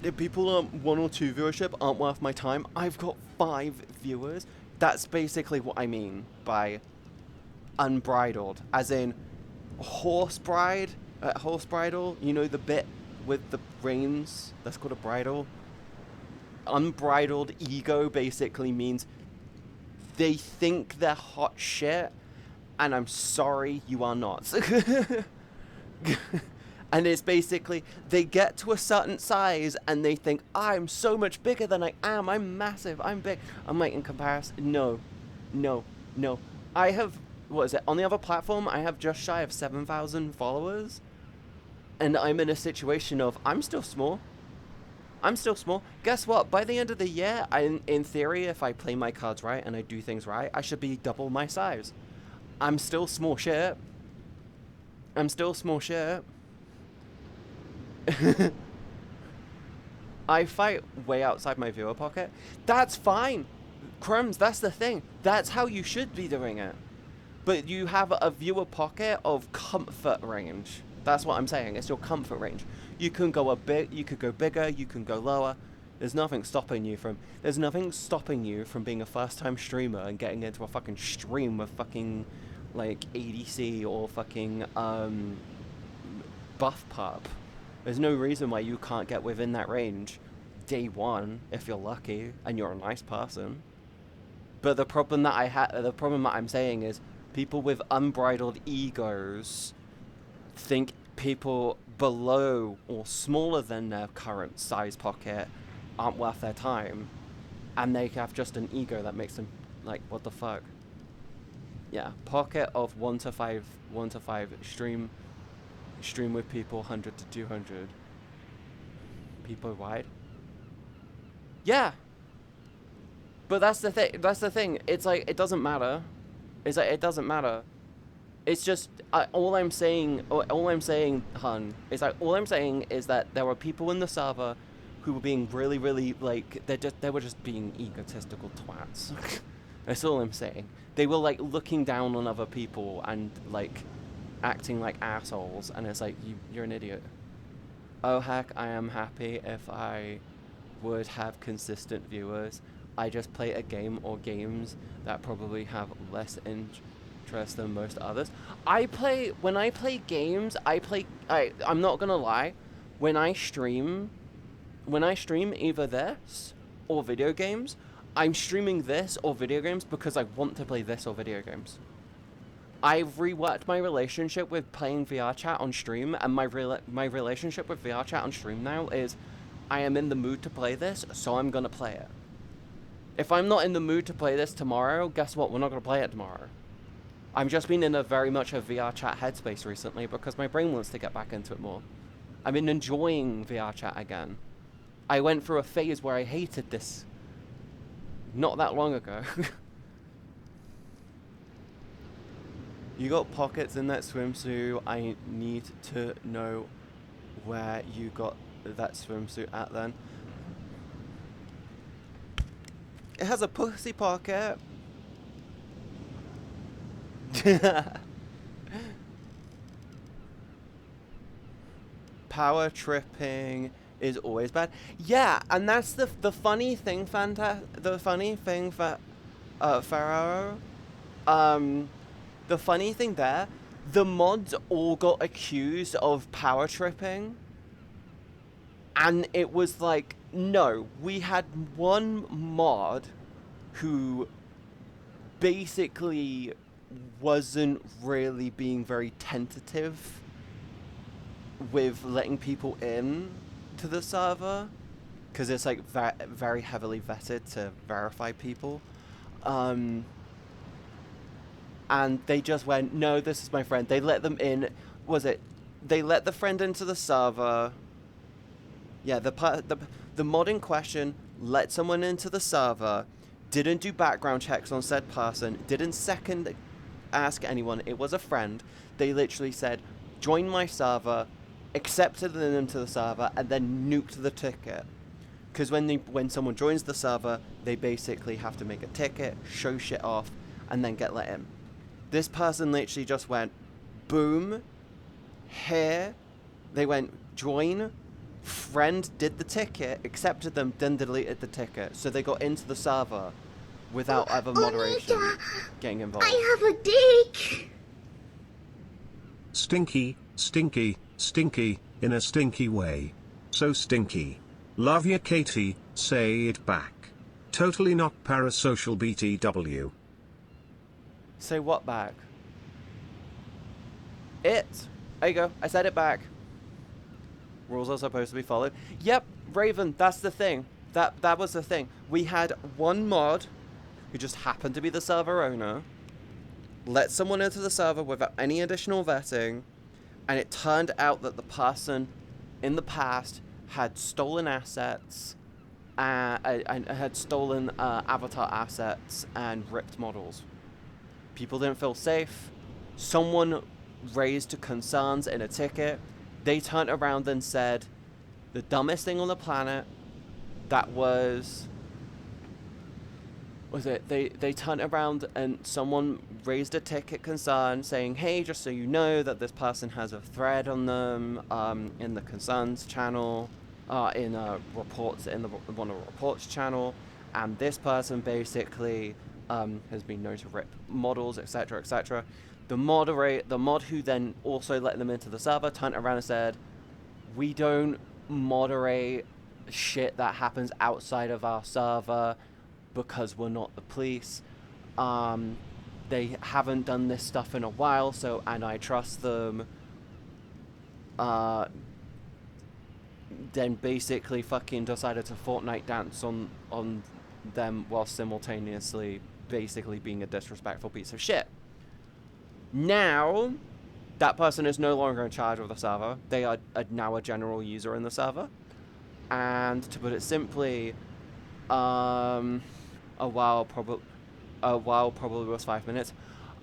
If people at 1 or 2 viewership aren't worth my time, I've got 5 viewers. That's basically what I mean by unbridled, as in horse bridle, you know, the bit with the reins, that's called a bridle. Unbridled ego basically means they think they're hot shit, and I'm sorry, you are not. And it's basically, they get to a certain size and they think, I'm so much bigger than I am. I'm massive. I'm big. I'm like, in comparison, no. I have, what is it? On the other platform, I have just shy of 7,000 followers. And I'm in a situation of, I'm still small. Guess what? By the end of the year, in theory, if I play my cards right and I do things right, I should be double my size. I'm still small shit. I fight way outside my viewer pocket. That's fine. Crumbs, that's the thing. That's how you should be doing it. But you have a viewer pocket of comfort range. That's what I'm saying. It's your comfort range. You can go you could go bigger, you can go lower. There's nothing stopping you from being a first-time streamer and getting into a fucking stream with fucking like ADC or fucking buff pub. There's no reason why you can't get within that range day one if you're lucky and you're a nice person. But the problem that I'm saying is people with unbridled egos think people below or smaller than their current size pocket aren't worth their time, and they have just an ego that makes them like, what the fuck? Yeah, pocket of 1 to 5 stream with people 100 to 200 people wide. Yeah. But that's the thing. It's like, it doesn't matter. It's like, it doesn't matter. It's just, all I'm saying, hun, is like, all I'm saying is that there were people in the server who were being really, really, like, they were just being egotistical twats. That's all I'm saying. They were, like, looking down on other people and, like, acting like assholes, and it's like, you're an idiot. Oh, heck, I am happy if I would have consistent viewers. I just play a game or games that probably have less interest than most others. When I play games, I'm not gonna lie, when I stream either this or video games, I'm streaming this or video games because I want to play this or video games. I've reworked my relationship with playing VR chat on stream, and my relationship with VR chat on stream now is I am in the mood to play this, so I'm gonna play it. If I'm not in the mood to play this tomorrow, guess what? We're not gonna play it tomorrow. I've just been in a very much a VR chat headspace recently because my brain wants to get back into it more. I've been enjoying VR chat again. I went through a phase where I hated this not that long ago. You got pockets in that swimsuit. I need to know where you got that swimsuit at then. It has a pussy pocket. Power tripping is always bad. Yeah, and that's the funny thing, the funny thing for Pharaoh. The funny thing there, the mods all got accused of power tripping. And it was like, no, we had one mod who basically wasn't really being very tentative with letting people in to the server, because it's like very heavily vetted to verify people. And they just went, no, this is my friend. They let them in. They let the friend into the server. Yeah, the mod in question let someone into the server, didn't do background checks on said person, didn't second ask anyone. It was a friend. They literally said, join my server, accepted them into the server, and then nuked the ticket. Because when someone joins the server, they basically have to make a ticket, show shit off, and then get let in. This person literally just went, boom, here. They went, join. Friend did the ticket, accepted them, then deleted the ticket. So they got into the server without other moderation getting involved. I have a dick! Stinky, stinky, stinky, in a stinky way. So stinky. Love ya, Katie, say it back. Totally not parasocial BTW. Say what back? It. There you go. I said it back. Rules are supposed to be followed. Yep, Raven, that's the thing. That was the thing. We had one mod who just happened to be the server owner, let someone into the server without any additional vetting, and it turned out that the person in the past had stolen assets, and had stolen avatar assets and ripped models. People didn't feel safe. Someone raised concerns in a ticket. They turned around and said the dumbest thing on the planet, that was was it they turned around and someone raised a ticket concern saying, hey, just so you know that this person has a thread on them in the concerns channel, in reports in the one of the reports channel, and this person basically has been known to rip models, etc., etc. The mod who then also let them into the server turned around and said, we don't moderate shit that happens outside of our server because we're not the police. They haven't done this stuff in a while, so, and I trust them. Then basically fucking decided to Fortnite dance on them while simultaneously basically being a disrespectful piece of shit. Now, that person is no longer in charge of the server. They are now a general user in the server. And to put it simply, a while probably was 5 minutes.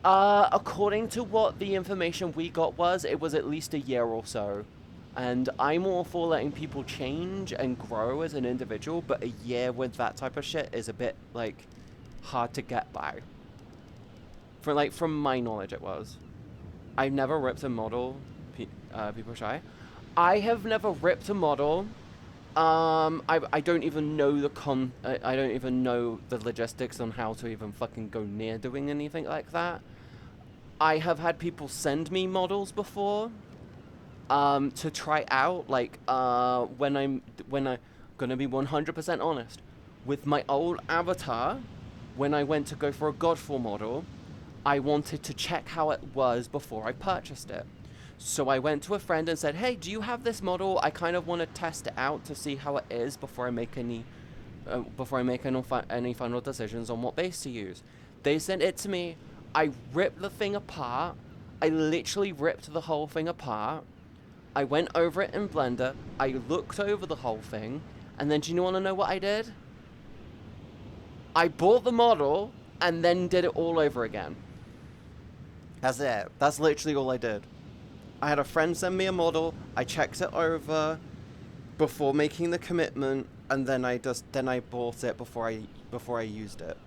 According to what the information we got was, it was at least a year or so. And I'm all for letting people change and grow as an individual, but a year with that type of shit is a bit, like, hard to get by. From my knowledge it was. I've never ripped a model, people shy. I have never ripped a model. I don't even know I don't even know the logistics on how to even fucking go near doing anything like that. I have had people send me models before, to try out, like, when I'm gonna be 100% honest. With my old avatar, when I went to go for a Godfall model, I wanted to check how it was before I purchased it. So I went to a friend and said, hey, do you have this model? I kind of want to test it out to see how it is before I make any final decisions on what base to use. They sent it to me. I ripped the thing apart. I literally ripped the whole thing apart. I went over it in Blender. I looked over the whole thing. And then do you want to know what I did? I bought the model and then did it all over again. That's it. That's literally all I did. I had a friend send me a model, I checked it over before making the commitment, and then I bought it before I used it.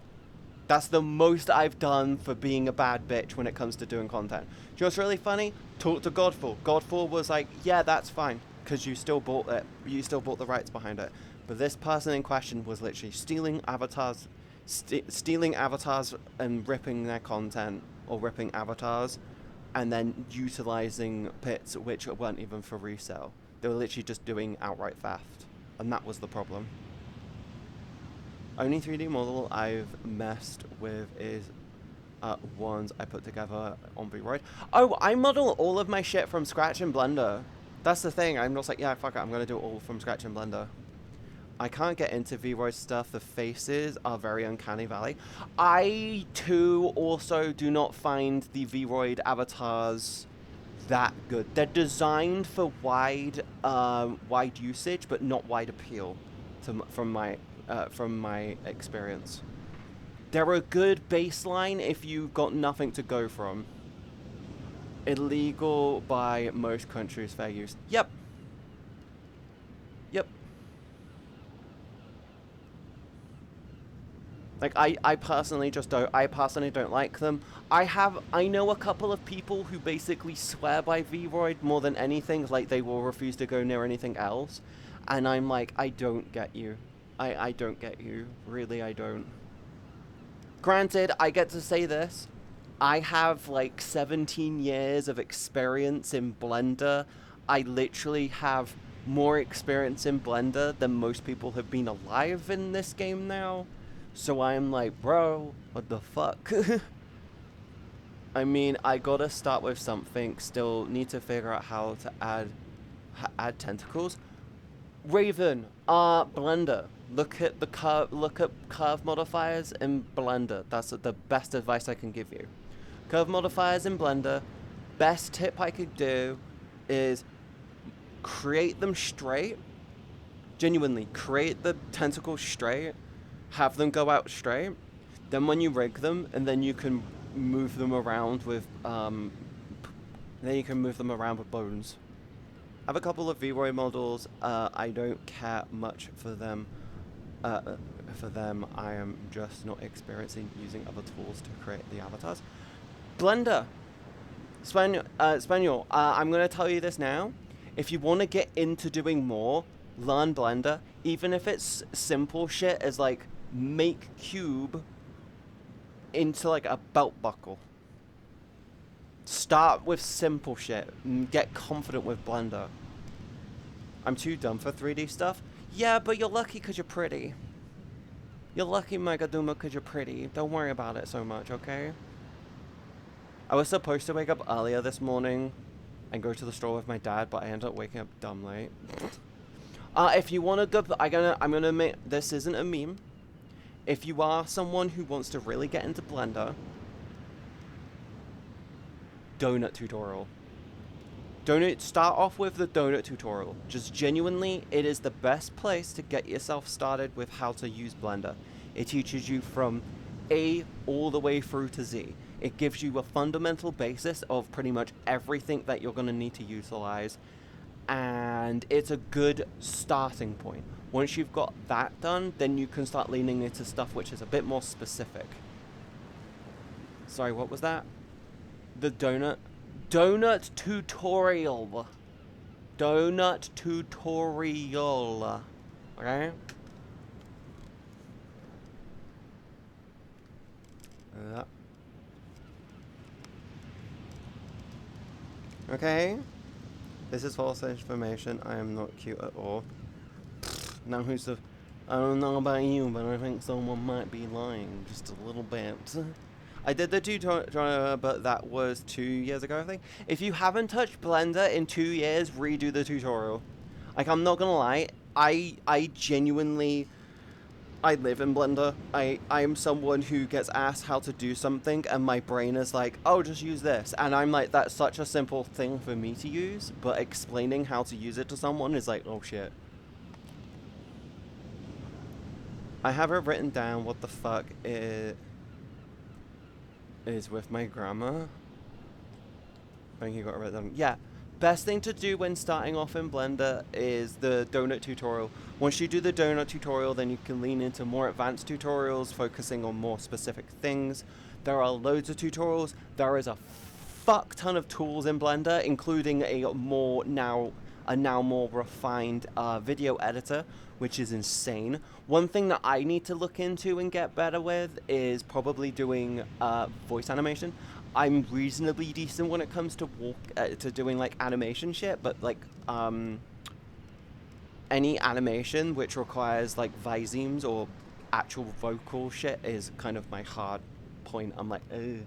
That's the most I've done for being a bad bitch when it comes to doing content. Do you know what's really funny? Talk to Godfall. Godfall was like, yeah, that's fine, because you still bought it. You still bought the rights behind it. But this person in question was literally stealing avatars and ripping their content, or ripping avatars, and then utilizing pits which weren't even for resale. They were literally just doing outright theft, and that was the problem. Only 3D model I've messed with is ones I put together on VRoid. Oh, I model all of my shit from scratch in Blender. That's the thing. I'm just like, yeah, fuck it, I'm gonna do it all from scratch in Blender. I can't get into VRoid stuff. The faces are very uncanny valley. I, too, also do not find the VRoid avatars that good. They're designed for wide usage, but not wide appeal, from my experience. They're a good baseline if you've got nothing to go from. Illegal by most countries, fair use. Yep. Yep. Like, I personally don't like them. I know a couple of people who basically swear by VRoid more than anything, like they will refuse to go near anything else. And I'm like, I don't get you. I don't get you. Really, I don't. Granted, I get to say this. I have like 17 years of experience in Blender. I literally have more experience in Blender than most people have been alive in this game now. So I'm like, bro, what the fuck? I mean, I gotta start with something. Still need to figure out how to add tentacles. Raven, Blender. Look at curve modifiers in Blender. That's the best advice I can give you. Curve modifiers in Blender. Best tip I could do is create them straight. Genuinely, create the tentacles straight. Have them go out straight, then when you rig them, and then you can move them around with bones. I have a couple of VRoid models. I don't care much for them for them, I am just not experiencing using other tools to create the avatars. Blender. Spaniel, I'm going to tell you this now. If you want to get into doing more, learn Blender. Even if it's simple shit as like make cube into like a belt buckle. Start with simple shit and get confident with Blender. I'm too dumb for 3D stuff. Yeah, but you're lucky because you're pretty. You're lucky, Megaduma, because you're pretty. Don't worry about it so much, okay? I was supposed to wake up earlier this morning and go to the store with my dad, but I ended up waking up dumb late. If you want to go, I'm gonna make this isn't a meme. If you are someone who wants to really get into Blender, donut tutorial. Start off with the donut tutorial. Just genuinely, it is the best place to get yourself started with how to use Blender. It teaches you from A all the way through to Z. It gives you a fundamental basis of pretty much everything that you're going to need to utilize. And it's a good starting point. Once you've got that done, then you can start leaning into stuff which is a bit more specific. Sorry, what was that? The donut tutorial. Donut tutorial. Okay? Okay? This is false information. I am not cute at all. Now who's the... I don't know about you, but I think someone might be lying just a little bit. I did the tutorial, but that was 2 years ago, I think. If you haven't touched Blender in 2 years, redo the tutorial. Like, I'm not gonna lie, I genuinely... I live in Blender. I am someone who gets asked how to do something, and my brain is like, oh, just use this. And I'm like, that's such a simple thing for me to use, but explaining how to use it to someone is like, oh shit. I have it written down what the fuck it is with my grammar. I think you got it written down. Yeah. Best thing to do when starting off in Blender is the donut tutorial. Once you do the donut tutorial, then you can lean into more advanced tutorials, focusing on more specific things. There are loads of tutorials. There is a fuck ton of tools in Blender, including a now more refined video editor, which is insane. One thing that I need to look into and get better with is probably doing voice animation. I'm reasonably decent when it comes to doing like animation shit, but like any animation which requires like visemes or actual vocal shit is kind of my hard point. I'm like, ugh.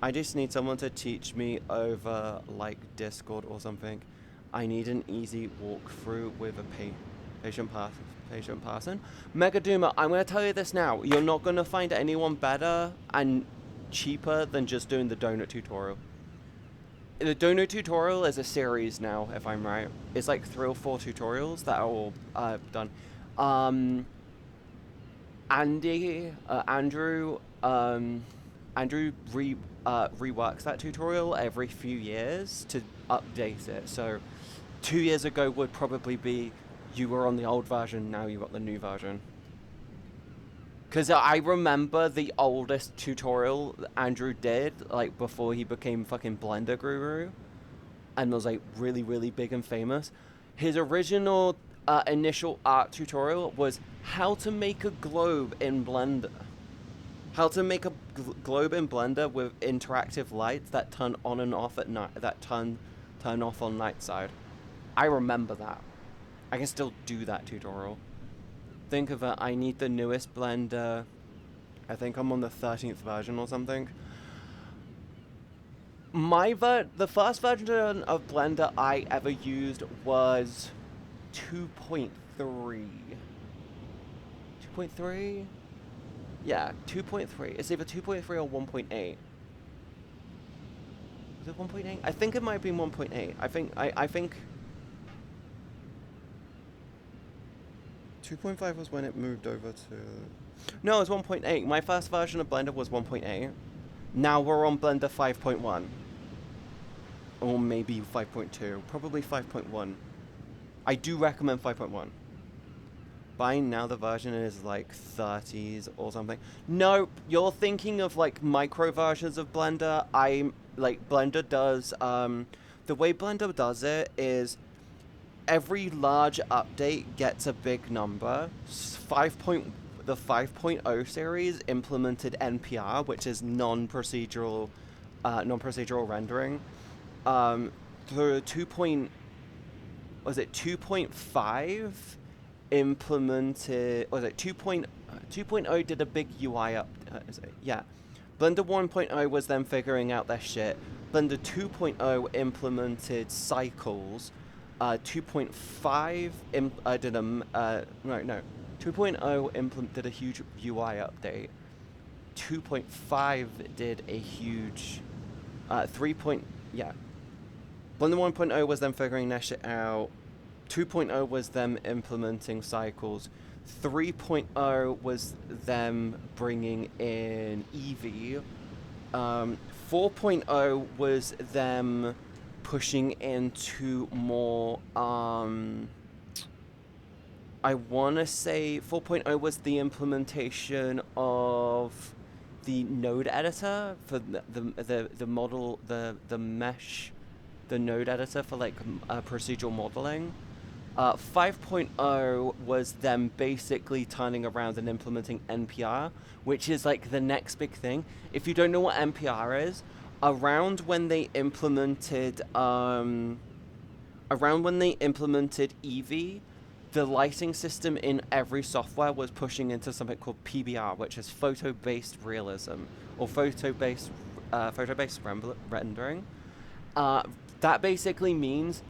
I just need someone to teach me over like Discord or something. I need an easy walkthrough with a patient person. Megaduma, I'm going to tell you this now. You're not going to find anyone better and cheaper than just doing the donut tutorial. The donut tutorial is a series now, if I'm right. It's like 3 or 4 tutorials that are all done. Andrew reworks that tutorial every few years to update it. So 2 years ago would probably be you were on the old version, now you got the new version. Because I remember the oldest tutorial Andrew did, like before he became fucking Blender Guru, and was like really, really big and famous. His original initial art tutorial was how to make a globe in Blender. How to make a globe in Blender with interactive lights that turn on and off at night, that turn off on night side. I remember that. I can still do that tutorial. Think of it, I need the newest Blender. I think I'm on the 13th version or something. The first version of Blender I ever used was 2.3. 2.3? Yeah, 2.3. It's either 2.3 or 1.8. Was it 1.8? I think it might be 1.8. I think 2.5 was when it moved over to... No, it was 1.8. My first version of Blender was 1.8. Now we're on Blender 5.1. Or maybe 5.2. Probably 5.1. I do recommend 5.1. By now the version is like 30s or something. Nope, you're thinking of like micro versions of Blender. Blender does, the way Blender does it is every large update gets a big number. The 5.0 series implemented NPR, which is non-procedural rendering. The 2.5 implemented, was it 2.0 did a big UI up, yeah. Blender 1.0 was them figuring out their shit. Blender 2.0 implemented cycles. 2.5 did a 2.0 did a huge UI update. 2.5 did a huge 3. Yeah. Blender 1.0 was them figuring their shit out. 2.0 was them implementing cycles. 3.0 was them bringing in Eevee. 4.0 was them pushing into more, I want to say 4.0 was the implementation of the node editor for the model, the mesh, the node editor for like procedural modeling. 5.0 was them basically turning around and implementing NPR, which is like the next big thing. If you don't know what NPR is, around when they implemented Eevee, the lighting system in every software was pushing into something called PBR, which is photo-based realism, or photo-based rendering. That basically means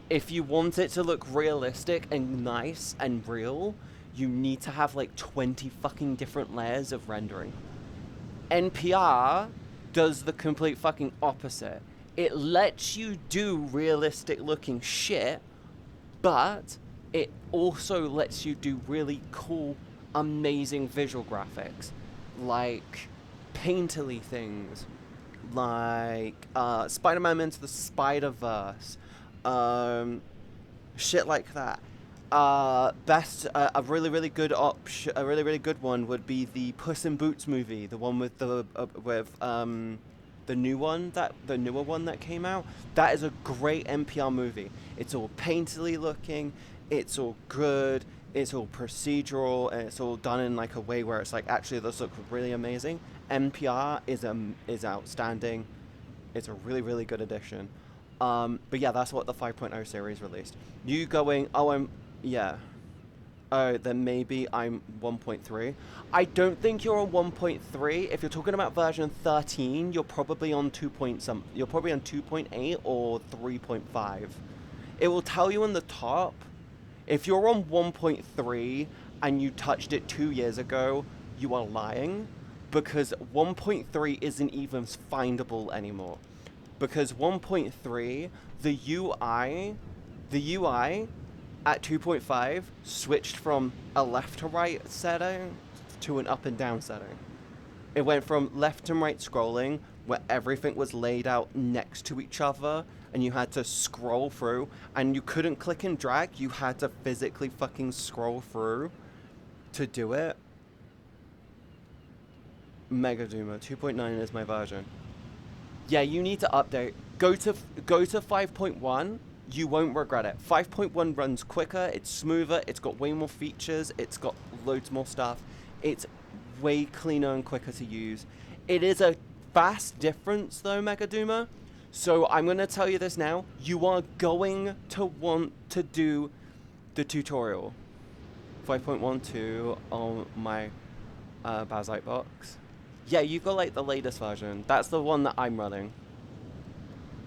if you want it to look realistic and nice and real, you need to have like 20 fucking different layers of rendering. NPR does the complete fucking opposite. It lets you do realistic looking shit, but it also lets you do really cool, amazing visual graphics, like painterly things, like Spider-Man Into the Spider-Verse, shit like that. A really good one would be the Puss in Boots movie, the one with the newer one that came out. That is a great NPR movie. It's all painterly looking, it's all good, it's all procedural, and it's all done in like a way where it's like, actually this looks really amazing. NPR is outstanding. It's a really good addition. But yeah, that's what the 5.0 series released. You going, yeah. Oh, then maybe I'm 1.3. I don't think you're on 1.3. If you're talking about version 13, you're probably on 2.8 or 3.5. It will tell you in the top. If you're on 1.3 and you touched it 2 years ago, you are lying, because 1.3 isn't even findable anymore. Because 1.3, the UI at 2.5 switched from a left to right setting to an up and down setting. It went from left and right scrolling, where everything was laid out next to each other, and you had to scroll through, and you couldn't click and drag, you had to physically fucking scroll through to do it. Mega Duma 2.9 is my version. Yeah, you need to update. Go to 5.1. You won't regret it. 5.1 runs quicker, it's smoother, it's got way more features, it's got loads more stuff. It's way cleaner and quicker to use. It is a vast difference though, Mega Duma. So I'm going to tell you this now. You are going to want to do the tutorial. 5.12 on my Bazite box. Yeah, you've got like the latest version. That's the one that I'm running.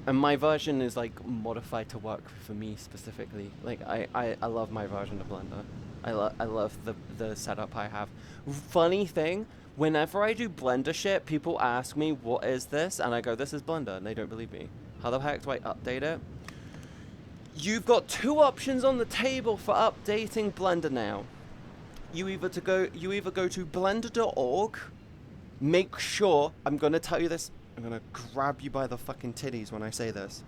And my version is like modified to work for me specifically. Like I love my version of Blender. I love the setup I have. Funny thing, whenever I do Blender shit, people ask me, what is this? And I go, this is Blender, and they don't believe me. How the heck do I update it? You've got two options on the table for updating Blender now. You either go to blender.org. Make sure, I'm gonna tell you this, I'm gonna grab you by the fucking titties when I say this.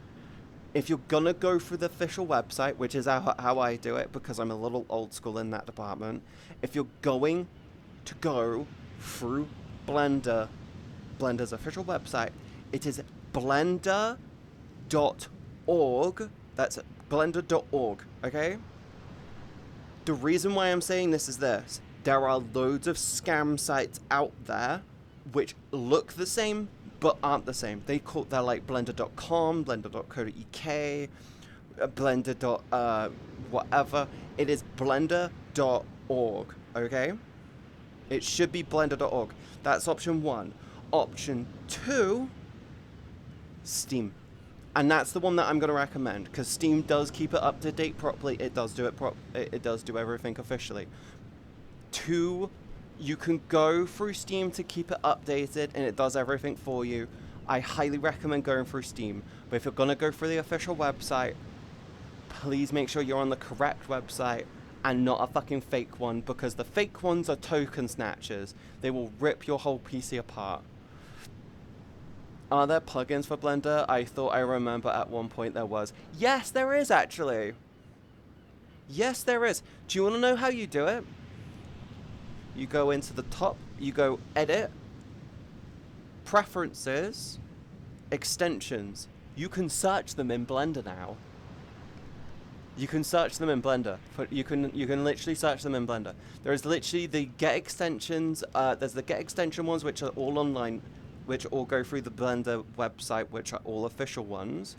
if you're gonna go through the official website, which is how I do it because I'm a little old school in that department, if you're going to go through Blender's official website, it is blender.org. That's blender.org, okay? The reason why I'm saying this is this. There are loads of scam sites out there which look the same but aren't the same. They're like blender.com, blender.co.uk, blender. Whatever. It is blender.org, okay? It should be blender.org. That's option 1. Option 2, Steam. And that's the one that I'm going to recommend, because Steam does keep it up to date properly. It does do it does do everything officially. 2, you can go through Steam to keep it updated, and it does everything for you. I highly recommend going through Steam. But if you're going to go for the official website, please make sure you're on the correct website and not a fucking fake one, because the fake ones are token snatchers. They will rip your whole PC apart. Are there plugins for Blender? I thought I remember at one point there was. Yes, there is actually. Yes, there is. Do you want to know how you do it? You go into the top, you go Edit, Preferences, Extensions. You can search them in Blender now. You can search them in Blender. You can literally search them in Blender. There is literally the Get Extensions. There's the Get Extension ones, which are all online, which all go through the Blender website, which are all official ones.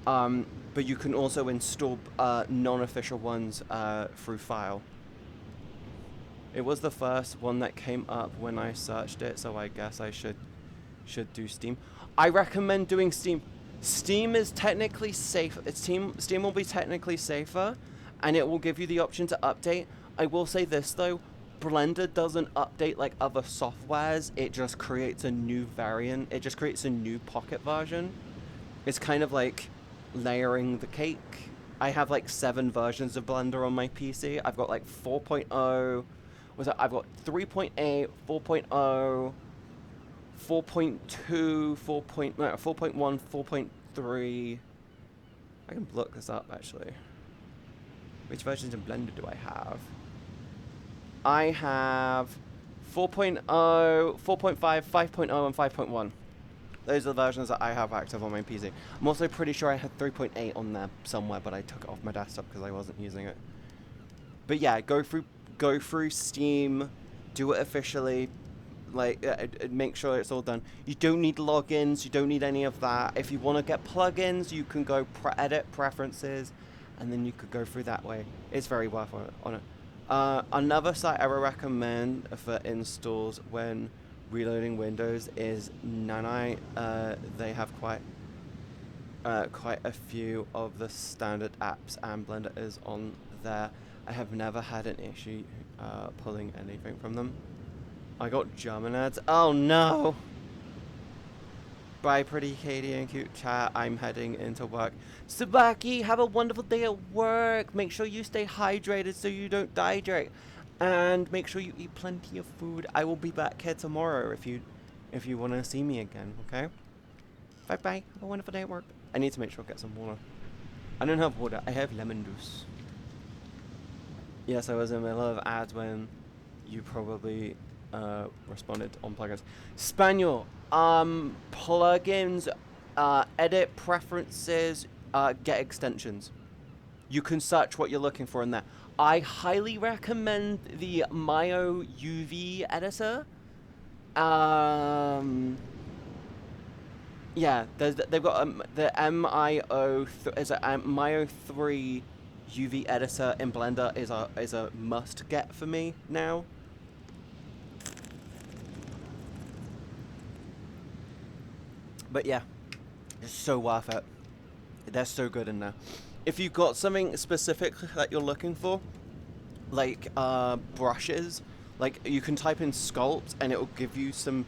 But you can also install non-official ones through File. It was the first one that came up when I searched it, so I guess I should do Steam. I recommend doing Steam. Steam is technically safe. Steam will be technically safer, and it will give you the option to update. I will say this though, Blender doesn't update like other softwares. It just creates a new variant. It just creates a new pocket version. It's kind of like layering the cake. I have like 7 versions of Blender on my PC. I've got like 4.0. I've got 3.8, 4.0, 4.2, 4.1, 4.3. I can look this up actually. Which versions of Blender do I have? I have 4.0, 4.5, 5.0, and 5.1. Those are the versions that I have active on my PC. I'm also pretty sure I had 3.8 on there somewhere, but I took it off my desktop because I wasn't using it. But yeah, go through Steam, do it officially, like make sure it's all done. You don't need logins, you don't need any of that. If you want to get plugins, you can go edit preferences, and then you could go through that way. It's very worth it on it. Another site I would recommend for installs when reloading Windows is Nanite. They have quite a few of the standard apps, and Blender is on there. I have never had an issue pulling anything from them. I got German ads. Oh no! Bye, pretty Katie and cute chat. I'm heading into work. Subaki, have a wonderful day at work. Make sure you stay hydrated so you don't dehydrate, and make sure you eat plenty of food. I will be back here tomorrow if you want to see me again. Okay. Bye bye. Have a wonderful day at work. I need to make sure I get some water. I don't have water. I have lemon juice. Yes, I was in the middle of ads when you probably responded on plugins. Spaniel, plugins, edit preferences, get extensions. You can search what you're looking for in there. I highly recommend the Mio UV editor. Yeah, they've got the Mio 3 UV editor in Blender is a must get for me now. But yeah, it's so worth it. They're so good in there. If you've got something specific that you're looking for, like brushes, like you can type in sculpt and it will give you some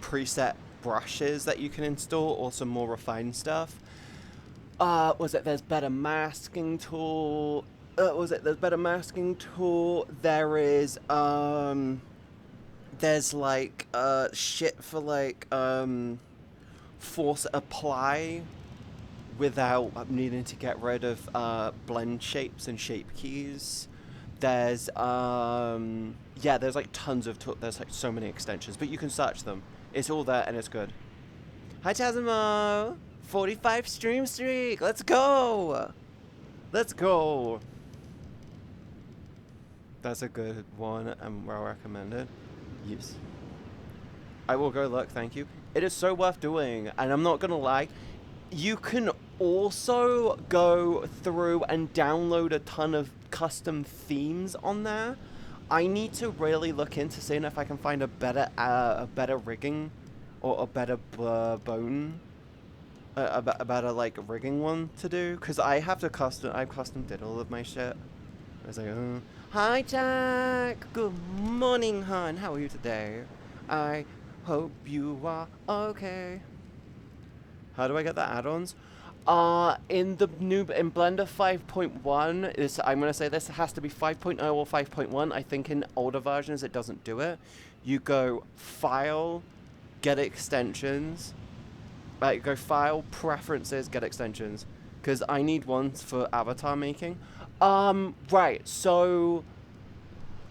preset brushes that you can install, or some more refined stuff. There's better masking tool. There's better masking tool. There is there's like shit for like force apply, without needing to get rid of blend shapes and shape keys. There's yeah, there's like tons of there's like so many extensions, but you can search them. It's all there and it's good. Hi Tazimo, 45 stream streak. Let's go. Let's go. That's a good one and well recommended. Yes. I will go look, thank you. It is so worth doing, and I'm not gonna lie. You can also go through and download a ton of custom themes on there. I need to really look into seeing if I can find a better rigging, or a better bone, a better like rigging one to do. Cause I have to I custom did all of my shit. I was like, hi Jack, good morning, hon. How are you today? I hope you are okay. How do I get the add-ons? In Blender 5.1, I'm gonna say this has to be 5.0 or 5.1. I think in older versions it doesn't do it. You go File, Get Extensions. Go File, Preferences, Get Extensions. Because I need ones for avatar making. Right. So,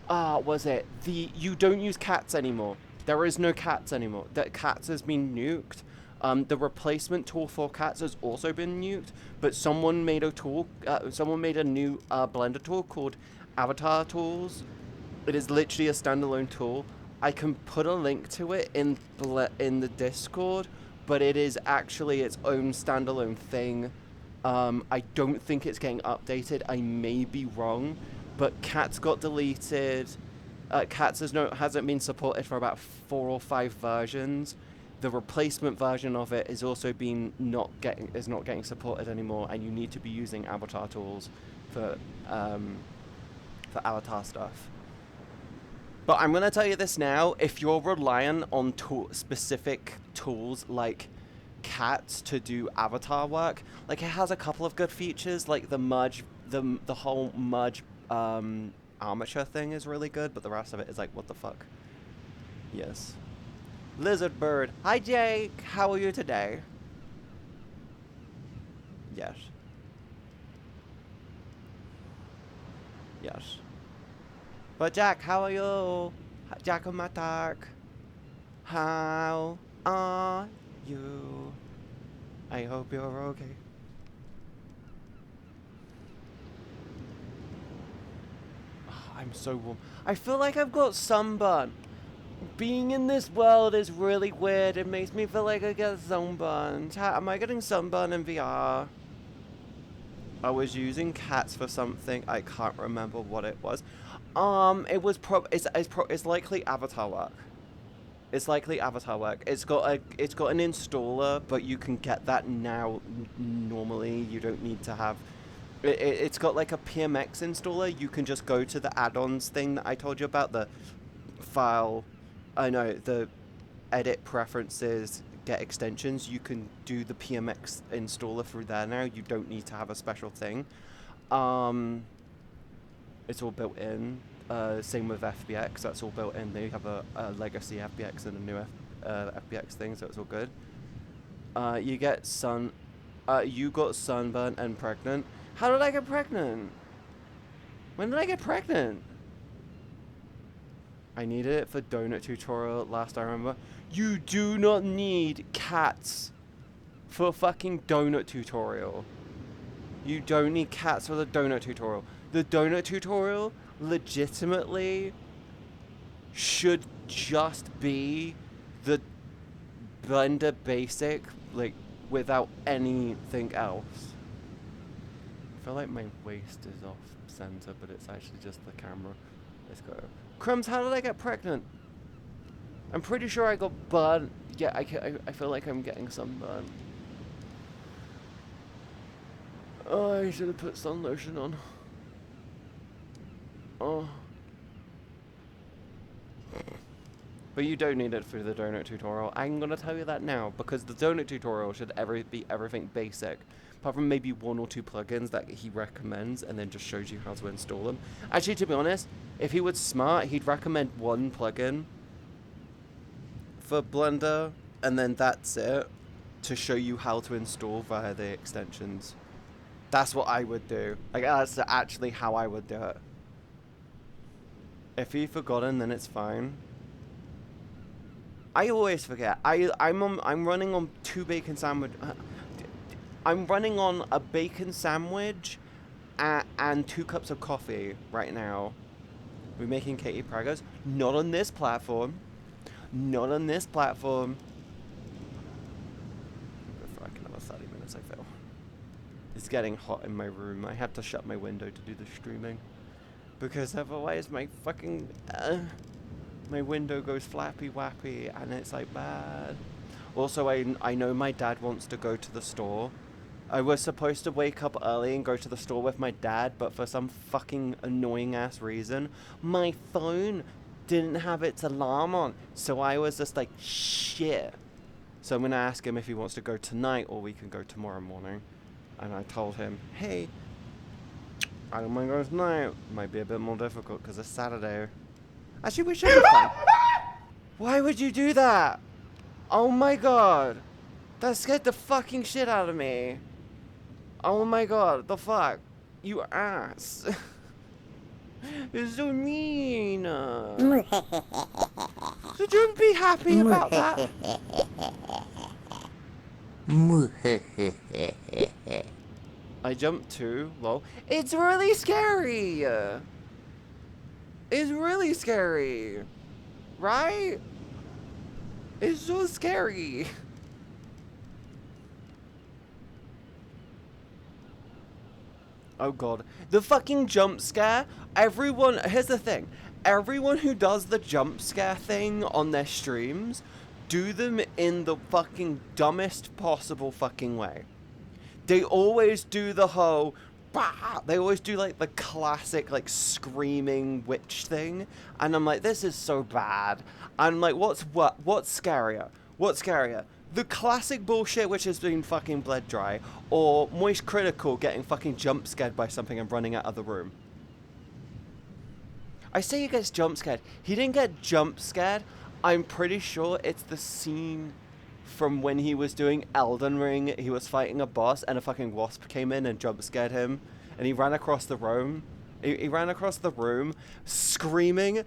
was it you don't use cats anymore? There is no cats anymore. That cats has been nuked. The replacement tool for cats has also been nuked, but someone made a tool. Someone made a new Blender tool called Avatar Tools. It is literally a standalone tool. I can put a link to it in the Discord, but it is actually its own standalone thing. I don't think it's getting updated. I may be wrong, but cats got deleted. Cats hasn't been supported for about 4 or 5 versions. The replacement version of it is also not getting supported anymore, and you need to be using avatar tools for avatar stuff. But I'm gonna tell you this now: if you're relying on specific tools like cats to do avatar work, like it has a couple of good features, like the merge, the whole merge armature thing is really good, but the rest of it is like, what the fuck? Yes. Lizard bird. Hi Jake, how are you today? Yes. Yes. But Jack, how are you? Jack on my dark. How are you? I hope you're okay. Oh, I'm so warm. I feel like I've got sunburn. Being in this world is really weird. It makes me feel like I get sunburned. Am I getting sunburned in VR? I was using cats for something. I can't remember what it was. It was it's likely avatar work. It's likely avatar work. It's got an installer, but you can get that now. Normally, you don't need to have. It's got like a PMX installer. You can just go to the add-ons thing that I told you about, the file. I know, the edit preferences, get extensions. You can do the PMX installer through there now. You don't need to have a special thing. It's all built in. Same with FBX, that's all built in. They have a legacy FBX and a new FBX thing, so it's all good. You got sunburn and pregnant. How did I get pregnant? When did I get pregnant? I needed it for donut tutorial last I remember. You do not need cats for fucking donut tutorial. You don't need cats for the donut tutorial. The donut tutorial legitimately should just be the Blender basic, like, without anything else. I feel like my waist is off center, but it's actually just the camera. Let's go. Crumbs, how did I get pregnant? I'm pretty sure I got burnt. Yeah, I feel like I'm getting sunburn. Oh, I should have put sun lotion on. Oh. But you don't need it for the donut tutorial. I'm gonna tell you that now, because the donut tutorial should be everything basic. Apart from maybe 1 or 2 plugins that he recommends and then just shows you how to install them. Actually, to be honest, if he was smart, he'd recommend 1 plugin for Blender, and then that's it. to show you how to install via the extensions. That's what I would do. Like, that's actually how I would do it. If you've forgotten, then it's fine. I always forget. I'm running on 2 bacon sandwich. I'm running on a bacon sandwich and 2 cups of coffee right now. We're making Katie Pragos. Not on this platform. Not on this platform. Go for like another 30 minutes, I feel. It's getting hot in my room. I had to shut my window to do the streaming. Because otherwise my fucking... my window goes flappy wappy and it's like bad. Also, I know my dad wants to go to the store. I was supposed to wake up early and go to the store with my dad, but for some fucking annoying ass reason, my phone didn't have its alarm on. So I was just like, shit. So I'm going to ask him if he wants to go tonight or we can go tomorrow morning. And I told him, hey, I don't mind going tonight. Might be a bit more difficult because it's Saturday. Actually, we should be fine. Why would you do that? Oh my god. That scared the fucking shit out of me. Oh my god, the fuck? You ass. You're so mean. So don't be happy about that. I jumped too, lol. It's really scary. It's really scary. Right? It's so scary. Oh god. The fucking jump scare. Everyone, here's the thing. Everyone who does the jump scare thing on their streams, do them in the fucking dumbest possible fucking way. They always do the whole, bah! They always do like the classic like screaming witch thing. And I'm like, this is so bad. I'm like, what's scarier? What's scarier? The classic bullshit which has been fucking bled dry, or Moist Critical getting fucking jump scared by something and running out of the room. I say he gets jump scared. He didn't get jump scared. I'm pretty sure it's the scene from when he was doing Elden Ring. He was fighting a boss and a fucking wasp came in and jump scared him. And he ran across the room. He ran across the room, screaming,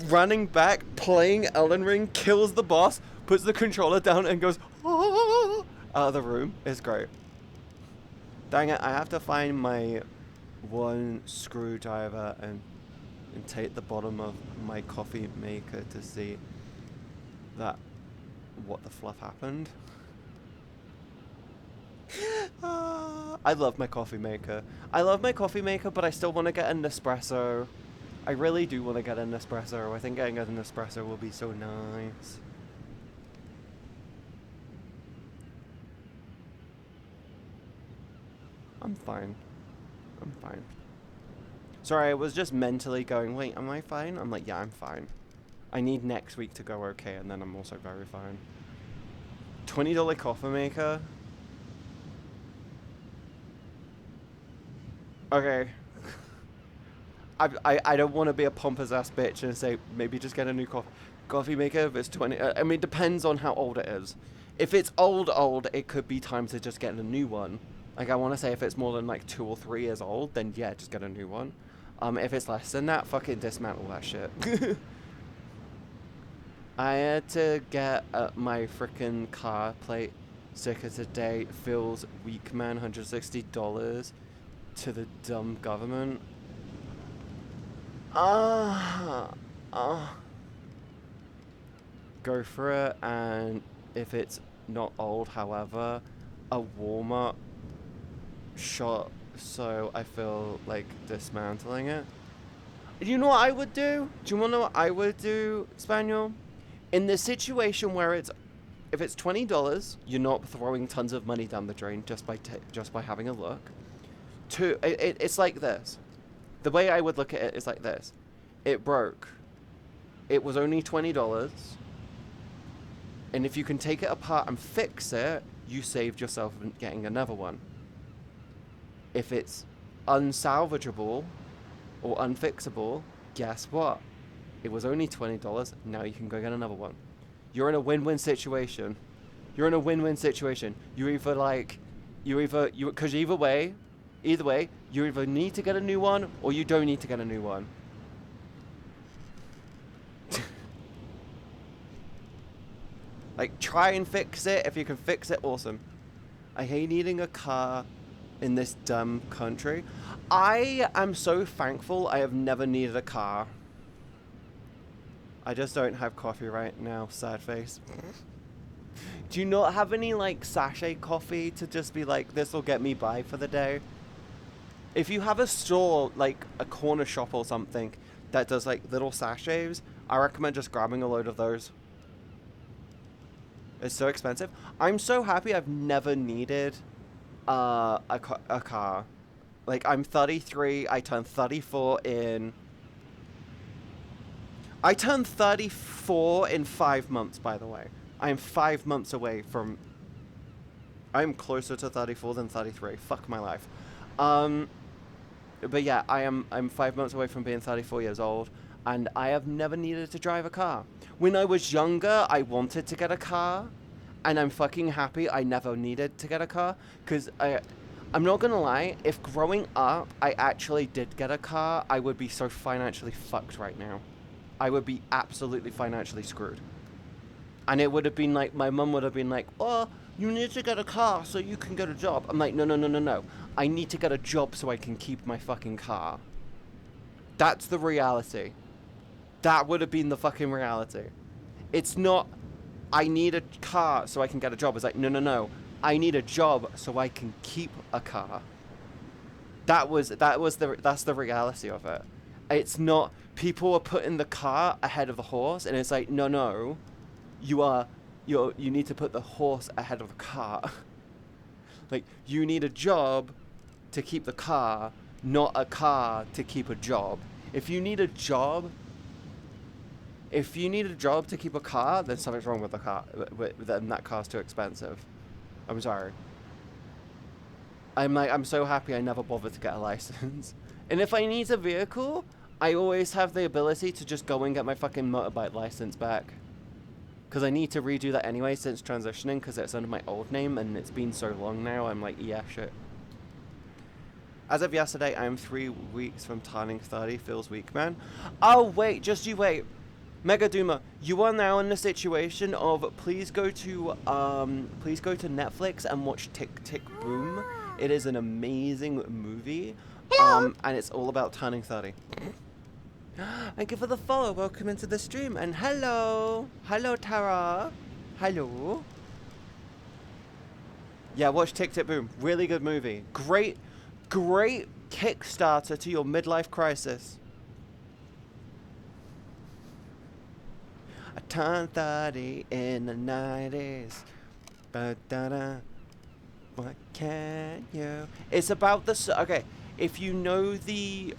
running back, playing Elden Ring, kills the boss, puts the controller down and goes, oh, out of the room. It's great. Dang it, I have to find my one screwdriver and take the bottom of my coffee maker to see that what the fluff happened. I love my coffee maker. I love my coffee maker, but I still want to get an espresso. I really do want to get an espresso. I think getting an espresso will be so nice. I'm fine. I'm fine. Sorry, I was just mentally going, wait, am I fine? I'm like, yeah, I'm fine. I need next week to go okay, and then I'm also very fine. $20 coffee maker? Okay. I don't want to be a pompous ass bitch and say, maybe just get a new coffee maker if it's 20. I mean, it depends on how old it is. If it's old, it could be time to just get a new one. Like, I want to say if it's more than like 2 or 3 years old, then yeah, just get a new one. If it's less than that, fucking dismantle that shit. I had to get my frickin' car plate sticker today. Feels weak, man. $160 to the dumb government. Go for it, and if it's not old, however, a warm-up shot, so I feel like dismantling it. You know what I would do? Do you want to know what I would do, Spaniel? In the situation where if it's $20, you're not throwing tons of money down the drain just by having a look. It's like this. The way I would look at it is like this. It broke. It was only $20. And if you can take it apart and fix it, you saved yourself getting another one. If it's unsalvageable or unfixable, guess what? It was only $20. Now you can go get another one. You're in a win-win situation. You're in a win-win situation. You're either like, because either way, you either need to get a new one or you don't need to get a new one. Like, try and fix it. If you can fix it, awesome. I hate needing a car in this dumb country. I am so thankful I have never needed a car. I just don't have coffee right now, sad face. Do you not have any, like, sachet coffee to just be like, this will get me by for the day? If you have a store, like a corner shop or something, that does, like, little sachets, I recommend just grabbing a load of those. It's so expensive. I'm so happy I've never needed a car. Like, I'm 33, I turned 34 in... I turned 34 in 5 months, by the way. I am 5 months away from... I'm closer to 34 than 33. Fuck my life. But yeah, I'm 5 months away from being 34 years old, and I have never needed to drive a car. When I was younger, I wanted to get a car, and I'm fucking happy I never needed to get a car, because I'm not gonna lie, if growing up I actually did get a car, I would be so financially fucked right now. I would be absolutely financially screwed. And it would have been like, my mum would have been like, oh, you need to get a car so you can get a job. I'm like, no. I need to get a job so I can keep my fucking car. That's the reality. That would have been the fucking reality. It's not, I need a car so I can get a job. It's like, no. I need a job so I can keep a car. That's the reality of it. It's not, people are putting the car ahead of the horse, and it's like, no. You need to put the horse ahead of the car. Like, you need a job to keep the car, not a car to keep a job. If you need a job to keep a car, then something's wrong with the car. Then that car's too expensive. I'm sorry. I'm so happy I never bothered to get a license. And if I need a vehicle, I always have the ability to just go and get my fucking motorbike license back. Because I need to redo that anyway since transitioning, because it's under my old name and it's been so long now. I'm like, yeah, shit. As of yesterday, I am 3 weeks from turning 30. Feels weak, man. Oh, wait, just you wait. Mega Duma, you are now in the situation of please go to Netflix and watch Tick Tick Boom. It is an amazing movie. And it's all about turning 30. Thank you for the follow. Welcome into the stream. And hello. Hello, Tara. Hello. Yeah, watch Tick Tick Boom. Really good movie. Great Kickstarter to your midlife crisis. I turned 30 in the 90s. Ba-da-da. What can you... It's about the... Okay. If you know the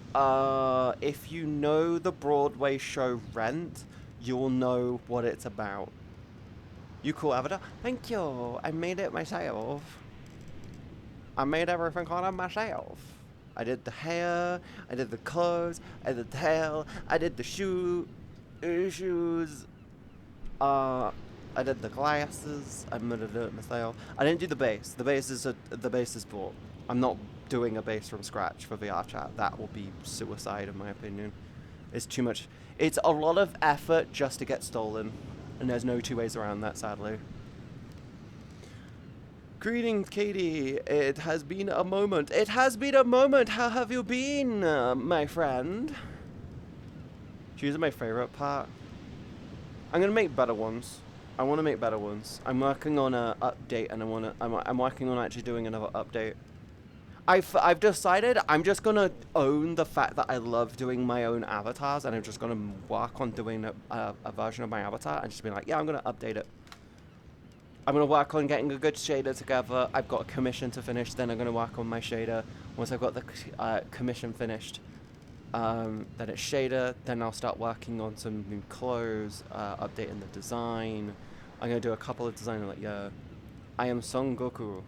Broadway show Rent, you'll know what it's about. You cool, Avatar? Thank you. I made it myself. I made everything on it myself. I did the hair, I did the clothes, I did the tail, I did the shoes. I did the glasses. I'm gonna do it myself. I didn't do the bass. The bass is bought. I'm not doing a bass from scratch for VR chat. That will be suicide in my opinion. It's too much. It's a lot of effort just to get stolen, and there's no two ways around that, sadly. Greetings, Katie. It has been a moment. It has been a moment. How have you been, my friend? Choosing my favorite part. I'm gonna make better ones. I want to make better ones. I'm working on a update, and I'm working on actually doing another update. I've decided I'm just gonna own the fact that I love doing my own avatars, and I'm just gonna work on doing a version of my avatar and just be like, yeah, I'm gonna update it. I'm gonna work on getting a good shader together. I've got a commission to finish, then I'm gonna work on my shader. Once I've got the commission finished, then it's shader. Then I'll start working on some new clothes, updating the design. I'm gonna do a couple of designs like, yeah, I am Son Goku.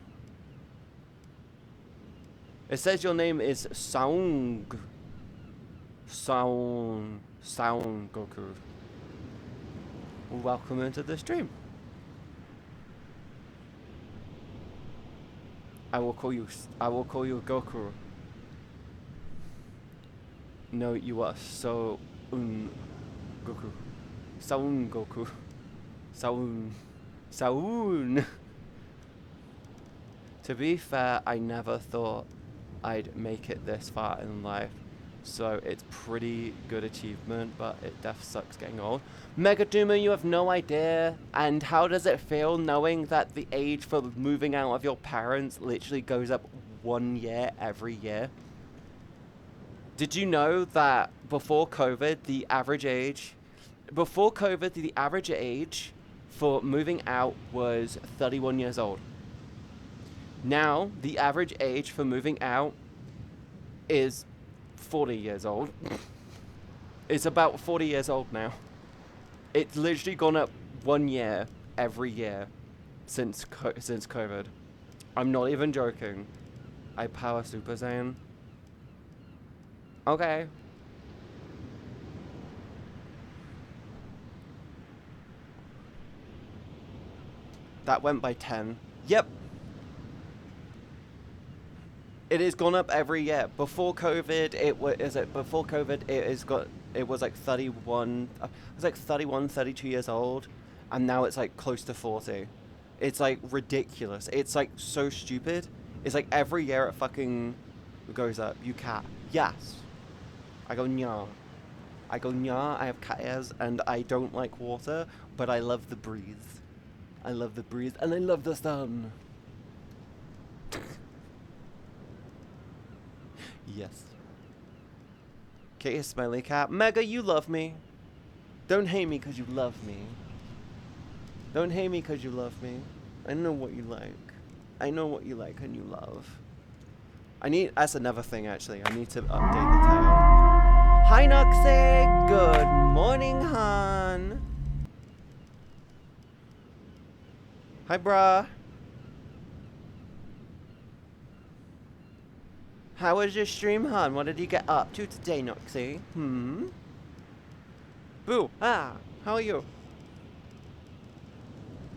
It says your name is Sound Goku. Welcome into the stream. I will call you. I will call you Goku. No, you are so Goku. Saun Goku. Saun. Saun. To be fair, I never thought I'd make it this far in life. So it's pretty good achievement, but it def sucks getting old. Mega Doomer, you have no idea. And how does it feel knowing that the age for moving out of your parents literally goes up 1 year every year? Did you know that before COVID, the average age for moving out was 31 years old. Now, the average age for moving out is 40 years old. It's about 40 years old now. It's literally gone up 1 year every year since COVID. I'm not even joking. I power Super Saiyan. Okay. That went by 10. Yep. It has gone up every year. Before COVID, it was like 31. It was like 31, 32 years old, and now it's like close to 40. It's like ridiculous. It's like so stupid. It's like every year it fucking goes up. You cat. Yes. I go nya. I go nya. I have cat ears, and I don't like water, but I love the breeze. I love the breeze, and I love the sun. Yes. Okay, smiley cat. Mega, you love me. Don't hate me because you love me. Don't hate me because you love me. I know what you like. I know what you like and you love. That's another thing actually. I need to update the tail. Hi Noxie! Good morning, hon. Hi, brah. How was your stream, hon? What did you get up to today, Noxie? Boo! Ah! How are you?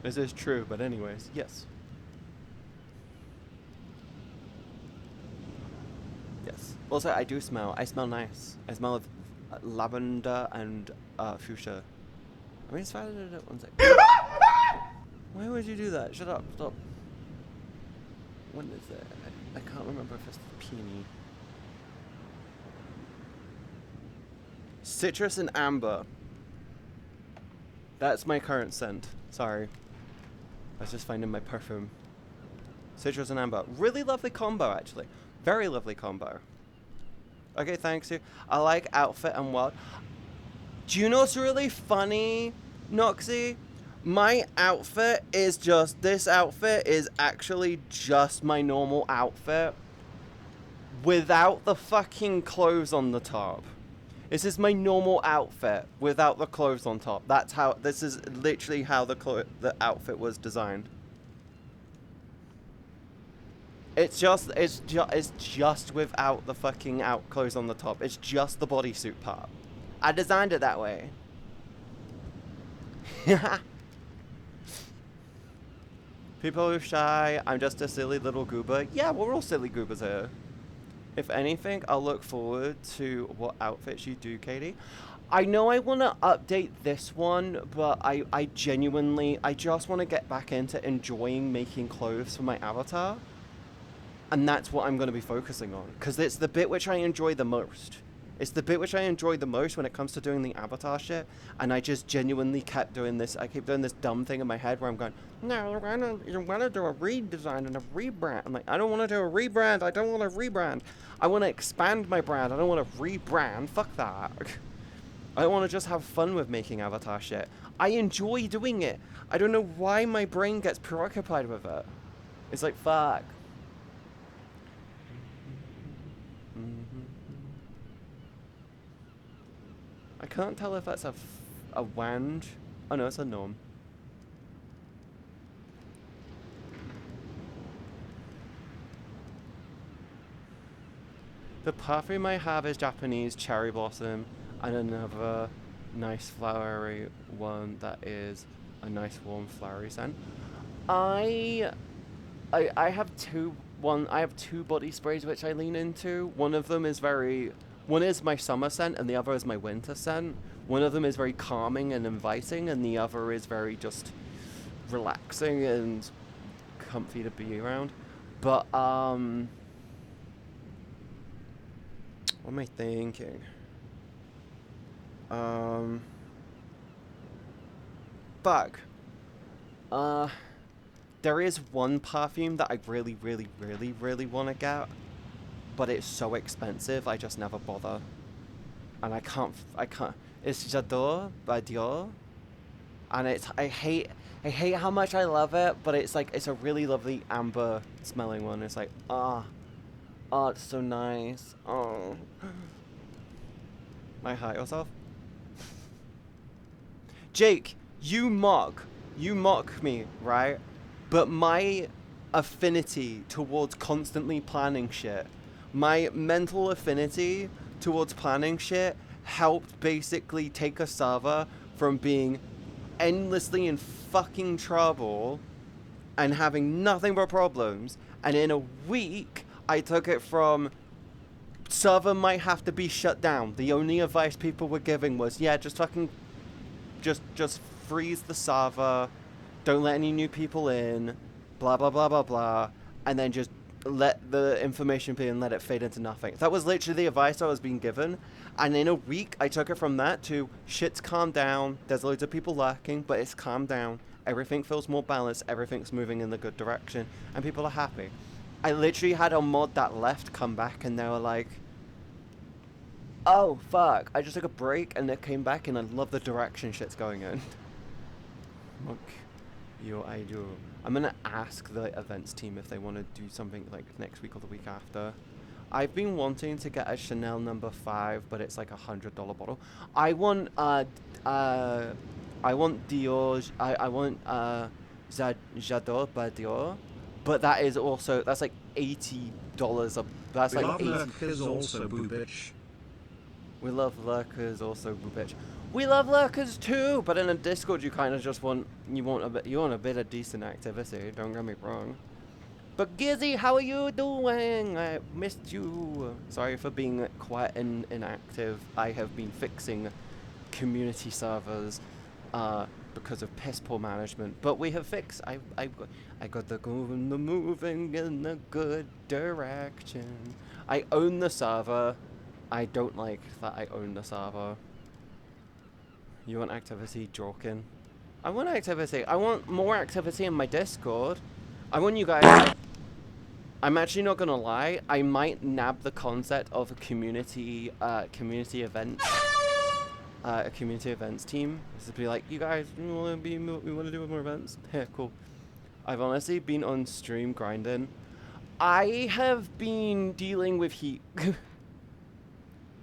This is true, but anyways, yes. Yes. Also, I do smell. I smell nice. I smell of lavender and fuchsia. I mean, it's fine. One sec. Why would you do that? Shut up. Stop. When is it? I can't remember if it's peony. Citrus and amber. That's my current scent. Sorry. I was just finding my perfume. Citrus and amber. Really lovely combo, actually. Very lovely combo. Okay, thanks. I like outfit and what. Do you know what's really funny, Noxie? My outfit is this outfit is actually just my normal outfit without the fucking clothes on the top. This is my normal outfit without the clothes on top. This is literally how the outfit was designed. It's just without the fucking clothes on the top. It's just the bodysuit part. I designed it that way. People are shy. I'm just a silly little goober. Yeah, we're all silly goobers here. If anything, I'll look forward to what outfits you do, Katie. I know I want to update this one, but I genuinely, I just want to get back into enjoying making clothes for my avatar. And that's what I'm going to be focusing on. Because it's the bit which I enjoy the most. It's the bit which I enjoy the most when it comes to doing the avatar shit. And I just genuinely kept doing this. I keep doing this dumb thing in my head where I'm going, no, you want to do a redesign and a rebrand. I'm like, I don't want to do a rebrand. I don't want to rebrand. I want to expand my brand. I don't want to rebrand. Fuck that. I want to just have fun with making avatar shit. I enjoy doing it. I don't know why my brain gets preoccupied with it. It's like, fuck. I can't tell if that's a wand. Oh no, it's a gnome. The perfume I have is Japanese cherry blossom, and another nice flowery one that is a nice warm flowery scent. I have two I have two body sprays which I lean into. One is my summer scent and the other is my winter scent. One of them is very calming and inviting, and the other is very just relaxing and comfy to be around. But what am I thinking? Fuck. There is one perfume that I really, really, really, really want to get, but it's so expensive, I just never bother. And I can't. It's J'adore by Dior, and I hate how much I love it, but it's like, it's a really lovely amber smelling one. It's like, oh, it's so nice. Oh. Might hurt yourself? Jake, you mock me, right? But my affinity towards constantly planning shit, my mental affinity towards planning shit helped basically take a server from being endlessly in fucking trouble and having nothing but problems, and in a week I took it from server might have to be shut down. The only advice people were giving was, yeah, just fucking just freeze the server, don't let any new people in, blah blah blah blah blah, and then just let the information be and let it fade into nothing. That was literally the advice I was being given, and in a week I took it from that to shit's calmed down, there's loads of people lurking, but it's calmed down, everything feels more balanced, everything's moving in the good direction, and people are happy. I literally had a mod that left come back and they were like, oh fuck, I just took a break and it came back and I love the direction shit's going in. Look, I do. I'm gonna ask the events team if they want to do something like next week or the week after. I've been wanting to get a Chanel No. 5, but it's like $100 bottle. I want Dior. I want J'adore by Dior, but that's like $80. That's like Lurkers also boo bitch. We love lurkers also boo bitch. We love lurkers too, but in a Discord you kind of just want a bit of decent activity. Don't get me wrong. But Gizzy, how are you doing? I missed you. Sorry for being quiet and inactive. I have been fixing community servers because of piss poor management. But we have fixed. I got the moving in a good direction. I own the server. I don't like that I own the server. You want activity, Jorkin? I want activity. I want more activity in my Discord. I want you guys. I'm actually not gonna lie. I might nab the concept of a community event, a community events team. Just to be like, you guys, we want to do more events. Yeah, cool. I've honestly been on stream grinding. I have been dealing with heat.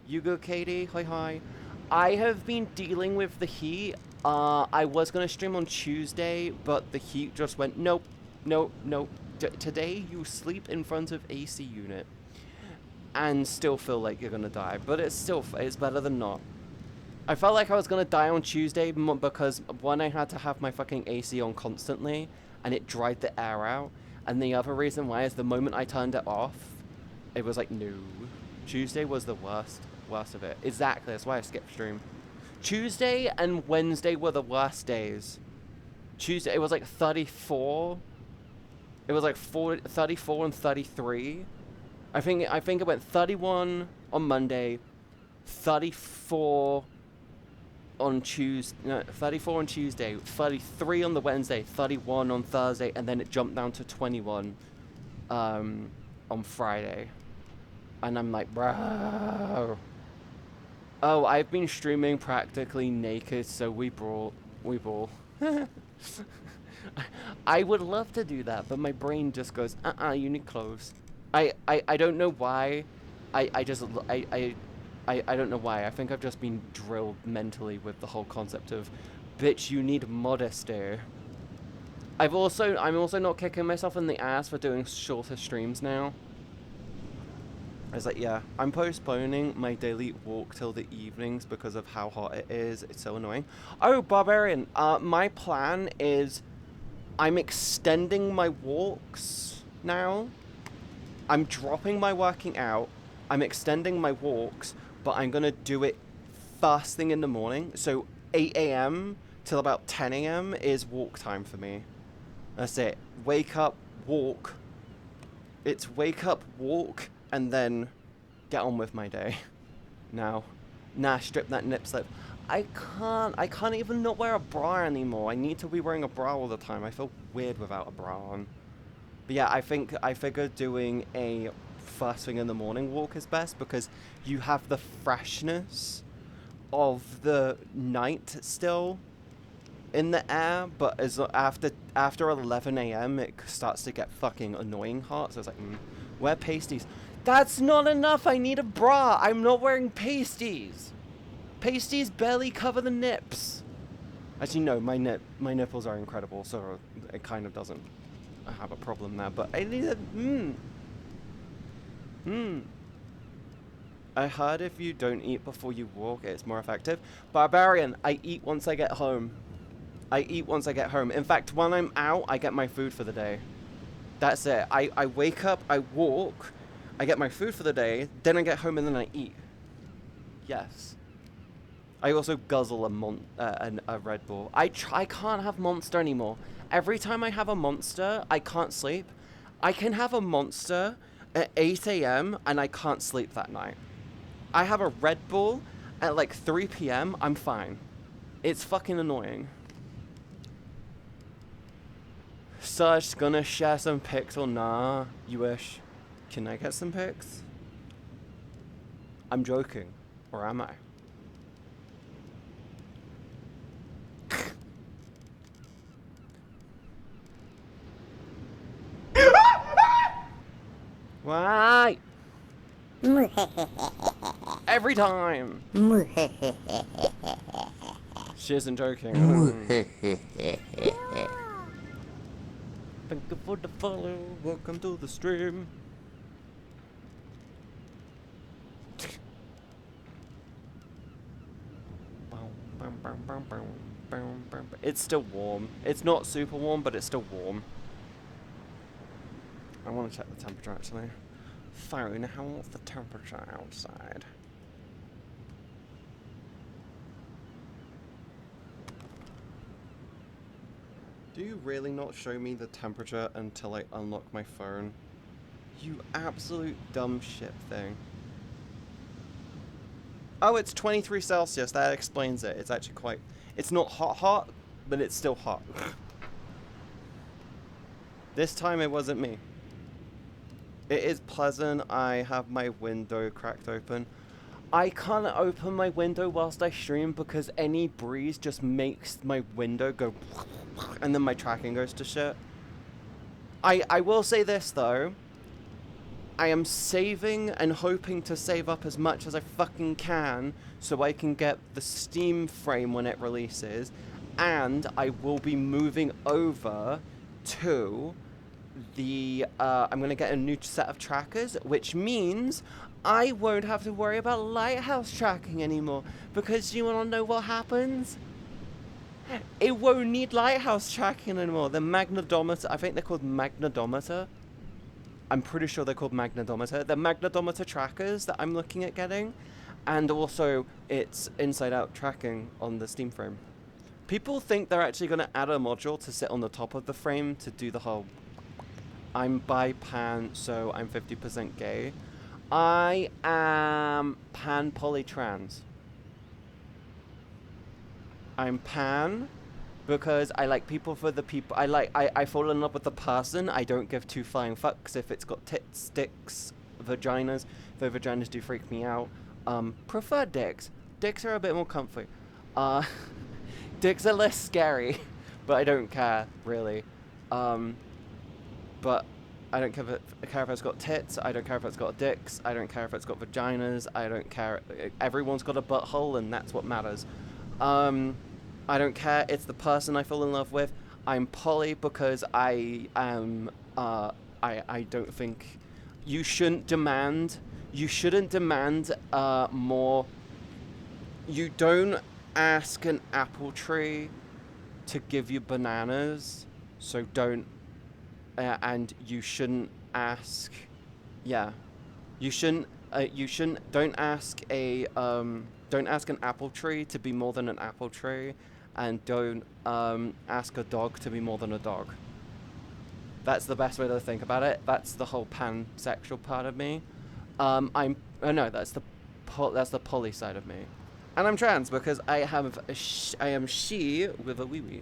You go, Katie. Hi. I have been dealing with the heat. I was gonna stream on Tuesday, but the heat just went nope. Today you sleep in front of AC unit and still feel like you're gonna die, but it's better than not. I felt like I was gonna die on Tuesday because one, I had to have my fucking AC on constantly and it dried the air out, and the other reason why is the moment I turned it off, it was like no. Tuesday was the worst of it. Exactly, that's why I skipped stream. Tuesday and Wednesday were the worst days. Tuesday, it was like 34. It was like 34 and 33. I think it went 31 on Monday, 34 on Tuesday, no, 34 on Tuesday, 33 on the Wednesday, 31 on Thursday, and then it jumped down to 21 on Friday. And I'm like, bro. Oh, I've been streaming practically naked, so we brawl. I would love to do that, but my brain just goes, you need clothes. I don't know why. I don't know why. I think I've just been drilled mentally with the whole concept of, bitch, you need modesty. I'm also not kicking myself in the ass for doing shorter streams now. I was like, yeah, I'm postponing my daily walk till the evenings because of how hot it is. It's so annoying. Oh, Barbarian, my plan is I'm extending my walks now. I'm dropping my working out, I'm extending my walks, but I'm gonna do it first thing in the morning. So 8 a.m. till about 10 a.m. is walk time for me. That's it. Wake up, walk. It's wake up, walk, and then get on with my day. Now, strip that nip slip. I can't even not wear a bra anymore. I need to be wearing a bra all the time. I feel weird without a bra on. But yeah, I figured doing a first thing in the morning walk is best because you have the freshness of the night still in the air, but as after 11 a.m. it starts to get fucking annoying hot. So it's like, wear pasties. That's not enough. I need a bra. I'm not wearing pasties. Pasties barely cover the nips. Actually, no, my nipples are incredible, so it kind of doesn't have a problem there. But I need a I heard if you don't eat before you walk, it's more effective. Barbarian, I eat once I get home. In fact, when I'm out, I get my food for the day. That's it. I wake up, I walk, I get my food for the day, then I get home and then I eat. Yes. I also guzzle a Red Bull. I can't have Monster anymore. Every time I have a Monster, I can't sleep. I can have a Monster at 8 a.m. and I can't sleep that night. I have a Red Bull at like 3 p.m. I'm fine. It's fucking annoying. Serge gonna share some pics or nah? You wish. Can I get some pics? I'm joking. Or am I? Why? Every time. She isn't joking. Thank you for the follow. Welcome to the stream. It's still warm. It's not super warm, but it's still warm. I want to check the temperature actually. Phone, how's the temperature outside? Do you really not show me the temperature until I unlock my phone? You absolute dumb shit thing. Oh, it's 23 Celsius. That explains it. It's actually quite... It's not hot, but it's still hot. This time it wasn't me. It is pleasant. I have my window cracked open. I can't open my window whilst I stream because any breeze just makes my window go and then my tracking goes to shit. I will say this though. I am saving and hoping to save up as much as I fucking can so I can get the Steam frame when it releases, and I will be moving over to the I'm gonna get a new set of trackers, which means I won't have to worry about lighthouse tracking anymore, because you wanna know what happens? It won't need lighthouse tracking anymore. The magnetometer, I think they're called magnetometer. I'm pretty sure they're called magnetometer. The magnetometer trackers that I'm looking at getting, and also it's inside-out tracking on the Steam frame. People think they're actually going to add a module to sit on the top of the frame to do the whole... I'm bi-pan, so I'm 50% gay. I am pan-polytrans. I'm pan because I like people for the people. I fall in love with the person. I don't give two flying fucks if it's got tits, dicks, vaginas. Though vaginas do freak me out. Prefer dicks. Dicks are a bit more comfy. Dicks are less scary, but I don't care really. But I don't care if it's got tits. I don't care if it's got dicks. I don't care if it's got vaginas. I don't care. Everyone's got a butthole, and that's what matters. I don't care. It's the person I fall in love with. I'm poly because I am. I don't think you shouldn't demand. You shouldn't demand more. You don't ask an apple tree to give you bananas, so don't. And you shouldn't ask Yeah. You shouldn't. You shouldn't. Don't ask an apple tree to be more than an apple tree, and don't ask a dog to be more than a dog. That's the best way to think about it. That's the whole pansexual part of me. No, that's the poly side of me, and I'm trans because I am she with a wee wee.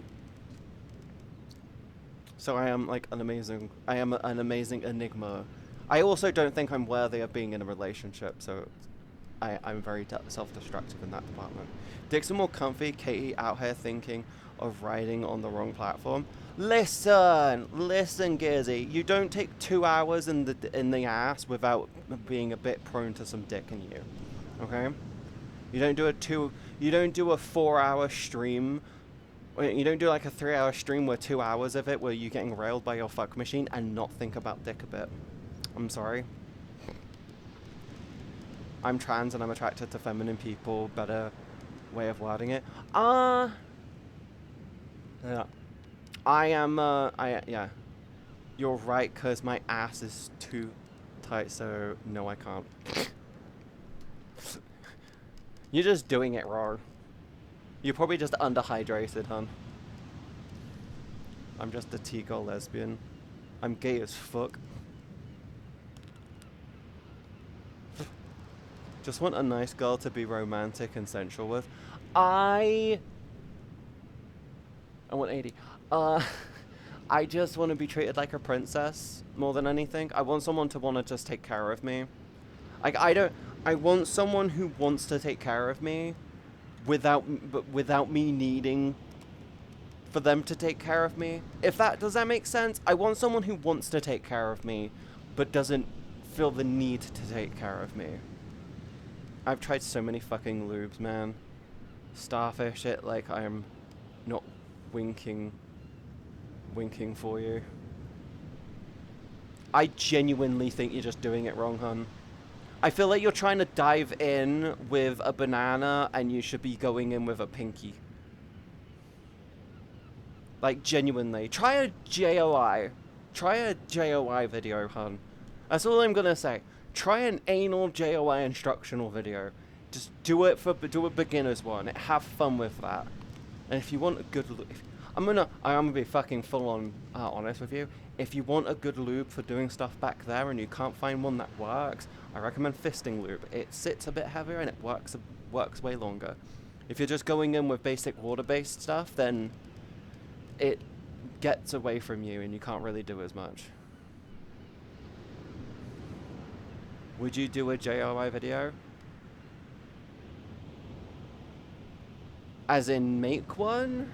So I am like I am an amazing enigma. I also don't think I'm worthy of being in a relationship, so I'm very self-destructive in that department. Dicks are more comfy. Katie out here thinking of riding on the wrong platform. Listen, Gizzy. You don't take 2 hours in the ass without being a bit prone to some dick in you. Okay? You don't do a 4-hour stream. You don't do like a 3-hour stream where 2 hours of it where you're getting railed by your fuck machine and not think about dick a bit. I'm sorry. I'm trans and I'm attracted to feminine people. Better way of wording it. Yeah. Yeah. You're right, because my ass is too tight, so no, I can't. You're just doing it wrong. You're probably just underhydrated, hon. I'm just a T-girl lesbian. I'm gay as fuck. Just want a nice girl to be romantic and sensual with. I want 80. I just want to be treated like a princess more than anything. I want someone to want to just take care of me. Like, I want someone who wants to take care of me without me needing for them to take care of me. Does that make sense? I want someone who wants to take care of me but doesn't feel the need to take care of me. I've tried so many fucking lubes, man. Starfish it like I'm not winking for you. I genuinely think you're just doing it wrong, hun. I feel like you're trying to dive in with a banana and you should be going in with a pinky. Like, genuinely. Try a JOI. Try a JOI video, hun. That's all I'm gonna say. Try an anal JOI instructional video. Just do a beginner's one. Have fun with that. And if you want a good I'm gonna be fucking full on honest with you. If you want a good lube for doing stuff back there and you can't find one that works, I recommend fisting lube. It sits a bit heavier and it works way longer. If you're just going in with basic water-based stuff, then it gets away from you and you can't really do as much. Would you do a JOI video? As in make one?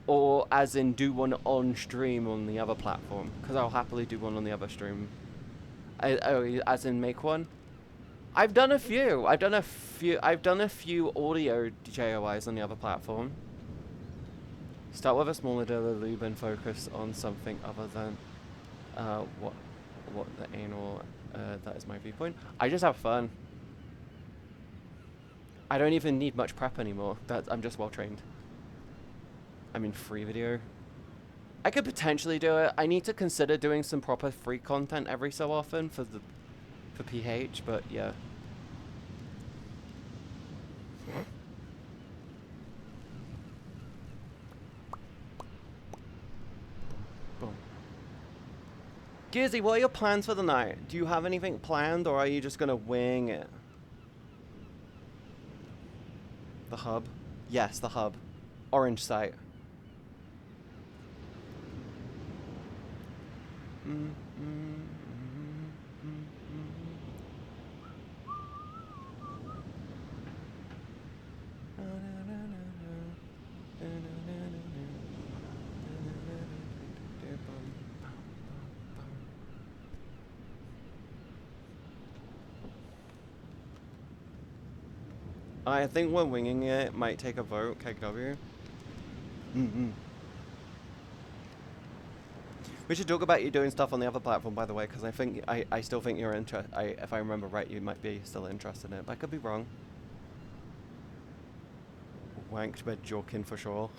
Or as in do one on stream on the other platform? Because I'll happily do one on the other stream. As in make one? I've done a few audio JOIs on the other platform. Start with a smaller lube and focus on something other than what the anal. That is my viewpoint. I just have fun. I don't even need much prep anymore. I'm just well trained. I mean, free video. I could potentially do it. I need to consider doing some proper free content every so often for PH, but yeah. Boom. Gizzy, what are your plans for the night? Do you have anything planned, or are you just gonna wing it? The hub? Yes, the hub. Orange site. I think we're winging it. Might take a vote, KW. We should talk about you doing stuff on the other platform, by the way, because I still think you're interested. If I remember right, you might be still interested in it, but I could be wrong. Wanked bed joking for sure.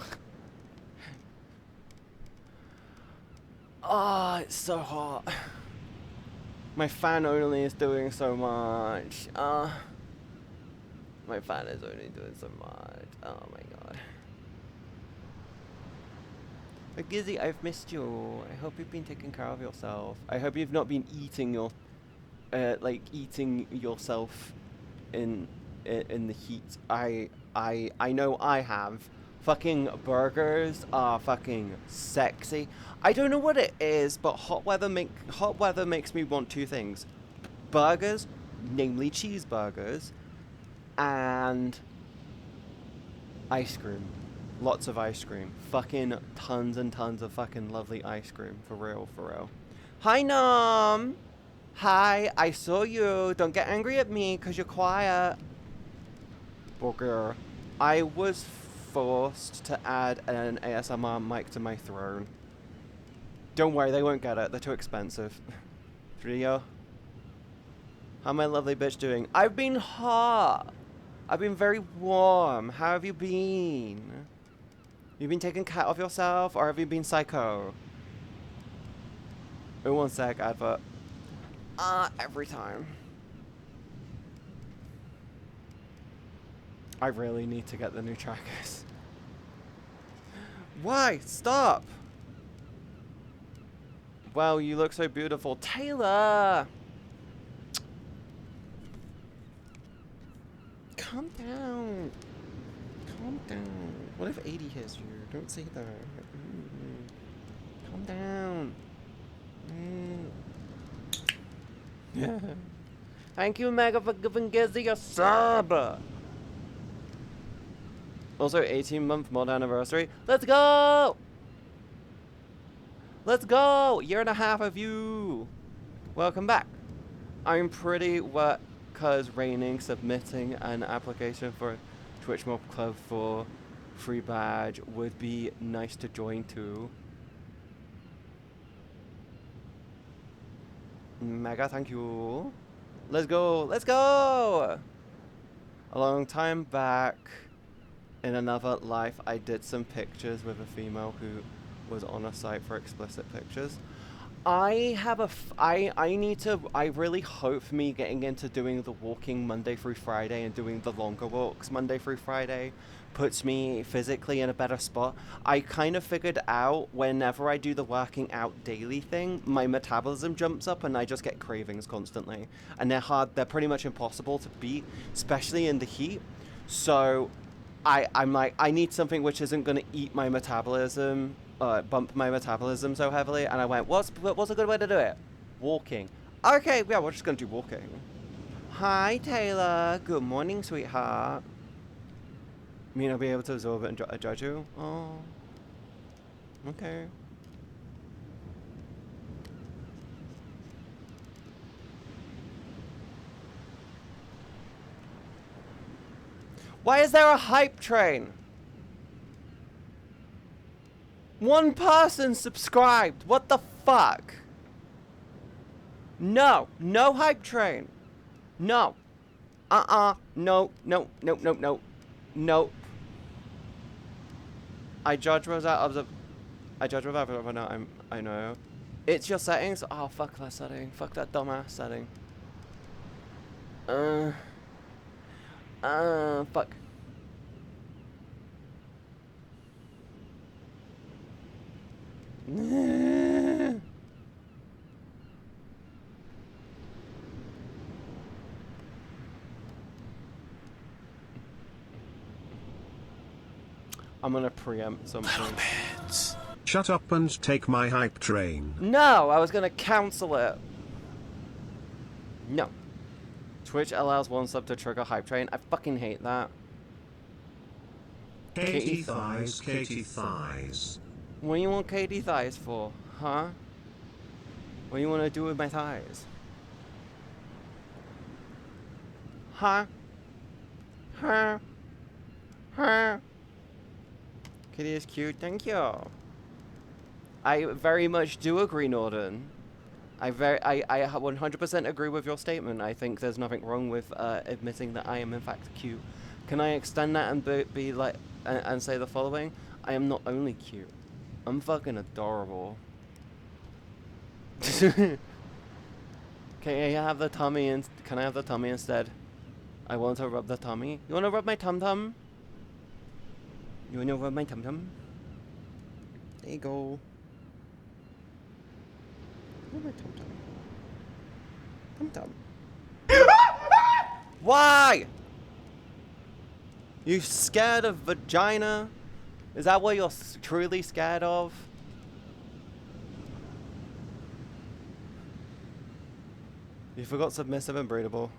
Ah, it's so hot. My fan only is doing so much. My fan is only doing so much. Oh my god. But Gizzy, I've missed you. I hope you've been taking care of yourself. I hope you've not been eating your, eating yourself in the heat. I know I have. Fucking burgers are fucking sexy. I don't know what it is, but hot weather makes me want two things: burgers, namely cheeseburgers, and ice cream. Lots of ice cream. Fucking tons and tons of fucking lovely ice cream. For real, for real. Hi, Nom! Hi, I saw you. Don't get angry at me because you're quiet. Booger. I was forced to add an ASMR mic to my throne. Don't worry, they won't get it. They're too expensive. Trio. How my lovely bitch doing? I've been hot. I've been very warm. How have you been? You been taking care of yourself, or have you been psycho? Oh, 1 sec, advert. Every time. I really need to get the new trackers. Why? Stop! Wow, you look so beautiful. Taylor! Calm down. Calm down. What if 80 hears you? Don't say that. Calm down. Yeah. Thank you, Mega, for giving Gizzy a sub. Also, 18-month mod anniversary. Let's go! Let's go! Year and a half of you. Welcome back. I'm pretty wet because raining, submitting an application for Twitch Mob Club for free badge would be nice to join too. Mega, thank you. Let's go, let's go! A long time back, in another life, I did some pictures with a female who was on a site for explicit pictures. I really hope me getting into doing the walking Monday through Friday and doing the longer walks Monday through Friday puts me physically in a better spot. I kind of figured out whenever I do the working out daily thing, my metabolism jumps up and I just get cravings constantly. And they're pretty much impossible to beat, especially in the heat. So I'm like, I need something which isn't going to eat my metabolism, bump my metabolism so heavily. And I went, what's a good way to do it? Walking. Okay, yeah, we're just going to do walking. Hi, Taylor. Good morning, sweetheart. Mean I'll be able to absorb it and judge you? Oh. Okay. Why is there a hype train? One person subscribed. What the fuck? No. No hype train. No. No. No. No. No. No. Nope. I judge without I know. It's your settings? Oh, fuck that setting. Fuck that dumbass setting. Fuck. I'm gonna preempt something. Shut up and take my hype train. No, I was gonna cancel it. No. Twitch allows one sub to trigger hype train. I fucking hate that. Katie thighs, Katie thighs. What do you want Katie thighs for, huh? What do you want to do with my thighs? Huh? Huh? Huh? Kitty is cute, thank you. I very much do agree, Norden. I 100% agree with your statement. I think there's nothing wrong with admitting that I am in fact cute. Can I extend that and be like and say the following? I am not only cute, I'm fucking adorable. Okay, Can I have the tummy can I have the tummy instead? I want to rub the tummy. You wanna rub my tum-tum? You wanna rub my tum-tum? There you go. Rub my tum-tum. Tum-tum. Why? You scared of vagina? Is that what you're truly scared of? You forgot submissive and breedable.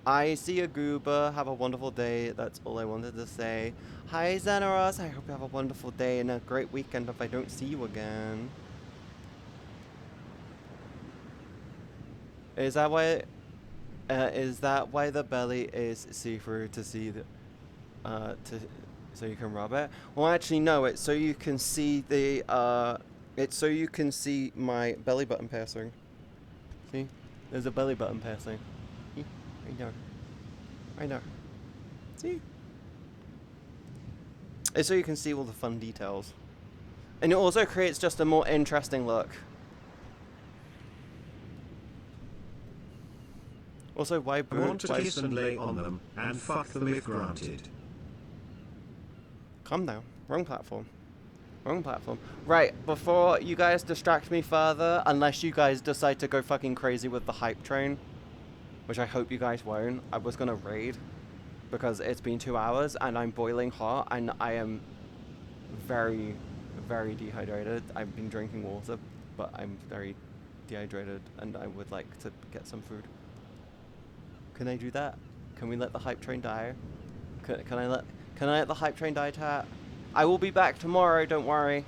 I see a goober. Have a wonderful day. That's all I wanted to say. Hi, Xenaros. I hope you have a wonderful day and a great weekend if I don't see you again. Is that why the belly is see-through to see the, so you can rub it? Well, actually, no. It's so you can see the, it's so you can see my belly button piercing. See? There's a belly button piercing. See? Right there. Right there. See? It's so you can see all the fun details. And it also creates just a more interesting look. Also, why I want to kiss and lay on them, and fuck them if granted. Calm down. Wrong platform. Wrong platform. Right, before you guys distract me further, unless you guys decide to go fucking crazy with the hype train, which I hope you guys won't, I was gonna raid, because it's been 2 hours, and I'm boiling hot, and I am very, very dehydrated. I've been drinking water, but I'm very dehydrated, and I would like to get some food. Can I do that? Can we let the hype train die? Can I let the hype train die, chat? I will be back tomorrow, don't worry.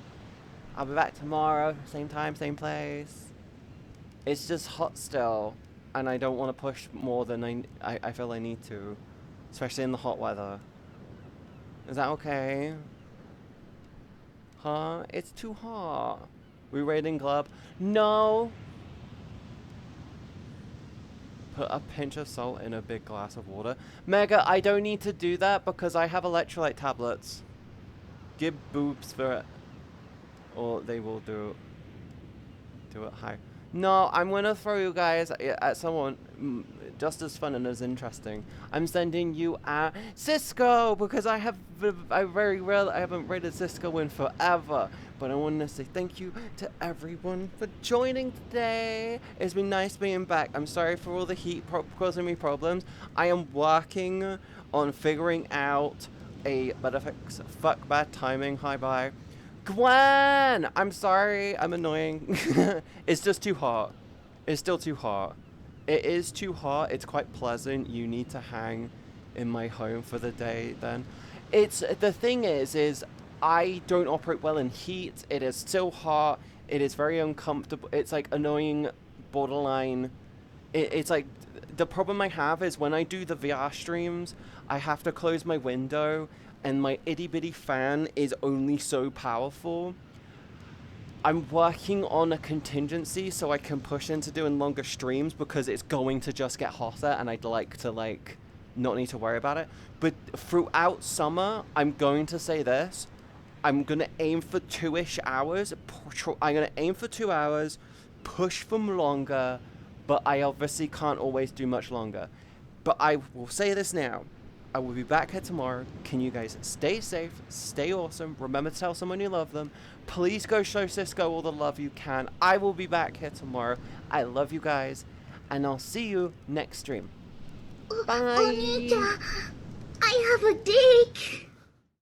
I'll be back tomorrow, same time, same place. It's just hot still, and I don't want to push more than I feel I need to, especially in the hot weather. Is that okay? Huh? It's too hot. We raiding club? No! Put a pinch of salt in a big glass of water. Mega, I don't need to do that because I have electrolyte tablets. Give boobs for it. Or they will do it high. No, I'm gonna throw you guys at someone just as fun and as interesting. I'm sending you at Cisco because I haven't rated Cisco in forever. But I want to say thank you to everyone for joining today. It's been nice being back. I'm sorry for all the heat causing me problems. I am working on figuring out a better fix. Fuck bad timing. Hi bye. Gwen! I'm sorry. I'm annoying. It's just too hot. It's still too hot. It is too hot. It's quite pleasant. You need to hang in my home for the day then. The thing is I don't operate well in heat. It is still hot. It is very uncomfortable. It's like annoying, borderline. It's like the problem I have is when I do the VR streams, I have to close my window and my itty bitty fan is only so powerful. I'm working on a contingency so I can push into doing longer streams because it's going to just get hotter and I'd like to not need to worry about it. But throughout summer, I'm going to say this. I'm going to aim for 2-ish hours. I'm going to aim for 2 hours, push for longer, but I obviously can't always do much longer. But I will say this now. I will be back here tomorrow. Can you guys stay safe, stay awesome, remember to tell someone you love them. Please go show Cisco all the love you can. I will be back here tomorrow. I love you guys, and I'll see you next stream. Bye! Onita, I have a dick!